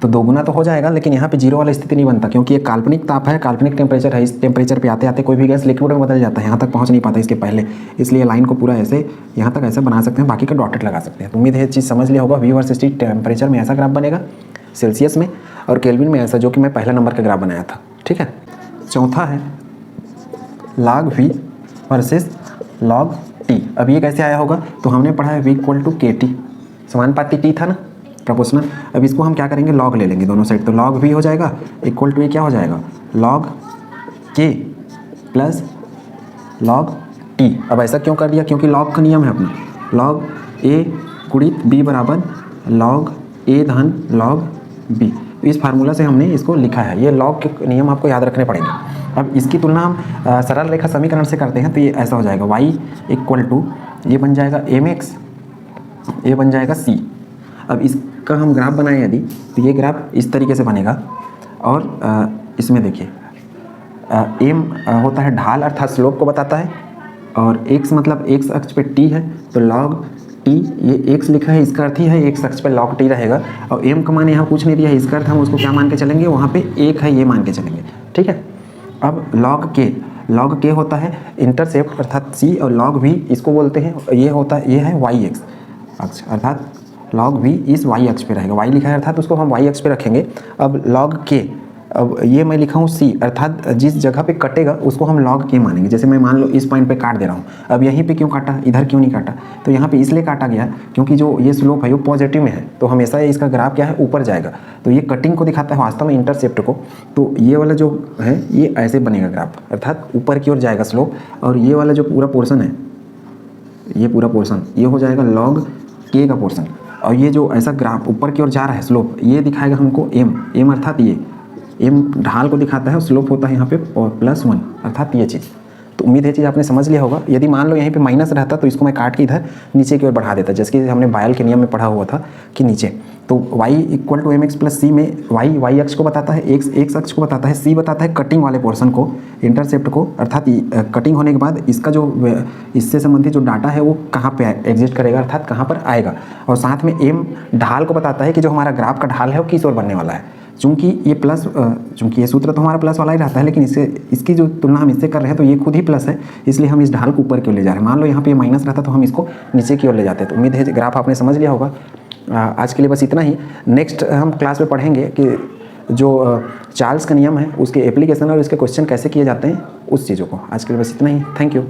तो दोगुना तो हो जाएगा, लेकिन यहाँ पे जीरो वाला स्थिति नहीं बनता, क्योंकि ये काल्पनिक ताप है, काल्पनिक टेम्परेचर है। इस टेम्परेचर पे आते आते कोई भी गैस लिक्विड में बदल जाता है, यहाँ तक पहुँच नहीं पाता इसके पहले, इसलिए लाइन को पूरा ऐसे यहाँ तक ऐसे बना सकते हैं, बाकी का डॉटेड लगा सकते हैं। तो उम्मीद है ये चीज़ समझ लिया होगा। V वर्सेस T टेम्परेचर में ऐसा ग्राफ बनेगा, सेल्सियस में, और केल्विन में ऐसा, जो कि मैं पहला नंबर का ग्राफ बनाया था। ठीक है, चौथा है log V versus log T। अब ये कैसे आया होगा, तो हमने पढ़ा है V इक्वल टू KT, समानुपाती T था ना, प्रोपोर्शनल। अब इसको हम क्या करेंगे, log ले लेंगे दोनों साइड, तो log V हो जाएगा इक्वल टू ये क्या हो जाएगा, log K plus log T। अब ऐसा क्यों कर दिया, क्योंकि log का नियम है अपना, log A गुणित B बराबर log A धन log B। इस फार्मूला से हमने इसको लिखा है, ये log के नियम आपको याद रखने पड़ेंगे। अब इसकी तुलना हम सरल रेखा समीकरण से करते हैं, तो ये ऐसा हो जाएगा y इक्वल टू, ये बन जाएगा mx, ये बन जाएगा c। अब इसका हम ग्राफ बनाएं यदि, तो ये ग्राफ इस तरीके से बनेगा, और इसमें देखिए m होता है ढाल अर्थात स्लोप को बताता है, और x मतलब x अक्ष पे t है, तो log t, ये x लिखा है, इसका अर्थ ही है x अक्ष पे log t रहेगा, और m का मान यहाँ कुछ नहीं दिया है, इसका अर्थ हम उसको क्या मान के चलेंगे, वहाँ पे 1 है ये मान के चलेंगे। ठीक है, अब log k होता है इंटरसेप्ट अर्थात c, और log v इसको बोलते हैं, ये होता है, ये है y अक्ष, अर्थात log v इस y अक्ष पे रहेगा, y लिखा है अर्थात उसको हम y अक्ष पे रखेंगे। अब log k, अब ये मैं लिखा हूँ c, अर्थात जिस जगह पे कटेगा उसको हम log k मानेंगे। जैसे मैं मान लो इस पॉइंट पे काट दे रहा हूँ, अब यहीं पे क्यों काटा, इधर क्यों नहीं काटा, तो यहाँ पे इसलिए काटा गया क्योंकि जो ये स्लोप है वो पॉजिटिव में है, तो हमेशा इसका ग्राफ क्या है, ऊपर जाएगा, तो ये कटिंग को दिखाता है वास्तव में, इंटरसेप्ट को। तो ये वाला जो है ये ऐसे बनेगा ग्राफ, अर्थात ऊपर की ओर जाएगा स्लोप, और ये वाला जो पूरा पोर्सन है, ये पूरा पोर्सन ये हो जाएगा log k का पोर्सन, और ये जो ऐसा ग्राफ ऊपर की ओर जा रहा है स्लोप, ये दिखाएगा हमको m अर्थात ये m ढाल को दिखाता है, और स्लोप होता है यहाँ पे +1, अर्थात ये चीज़। तो उम्मीद है चीज़ आपने समझ लिया होगा। यदि मान लो यहीं पे माइनस रहता तो इसको मैं काट के इधर नीचे की ओर बढ़ा देता, जैसे कि हमने बायल के नियम में पढ़ा हुआ था कि नीचे। तो y equal to mx plus c में y अक्ष को बताता है, x अक्ष को बताता है, c बताता है कटिंग वाले पोर्शन को, इंटरसेप्ट को, अर्थात कटिंग होने के बाद इसका जो इससे संबंधित जो डाटा है वो कहाँ पे एग्जिस्ट करेगा, अर्थात कहाँ पर आएगा। और साथ में m ढाल को बताता है कि जो हमारा ग्राफ का ढाल है वो किस ओर बनने वाला है। चूँकि ये सूत्र तो हमारा प्लस वाला ही रहता है, लेकिन इसकी जो तुलना हम इससे कर रहे हैं तो ये खुद ही प्लस है, इसलिए हम इस ढाल को ऊपर की ओर ले जा रहे हैं। मान लो यहाँ पे ये माइनस रहता तो हम इसको नीचे की ओर ले जाते। तो उम्मीद है ग्राफ आपने समझ लिया होगा। आज के लिए बस इतना ही। नेक्स्ट हम क्लास में पढ़ेंगे कि जो चार्ल्स का नियम है उसके एप्लीकेशन और इसके क्वेश्चन कैसे किए जाते हैं, उस चीज़ों को। आज के लिए बस इतना ही। Thank you.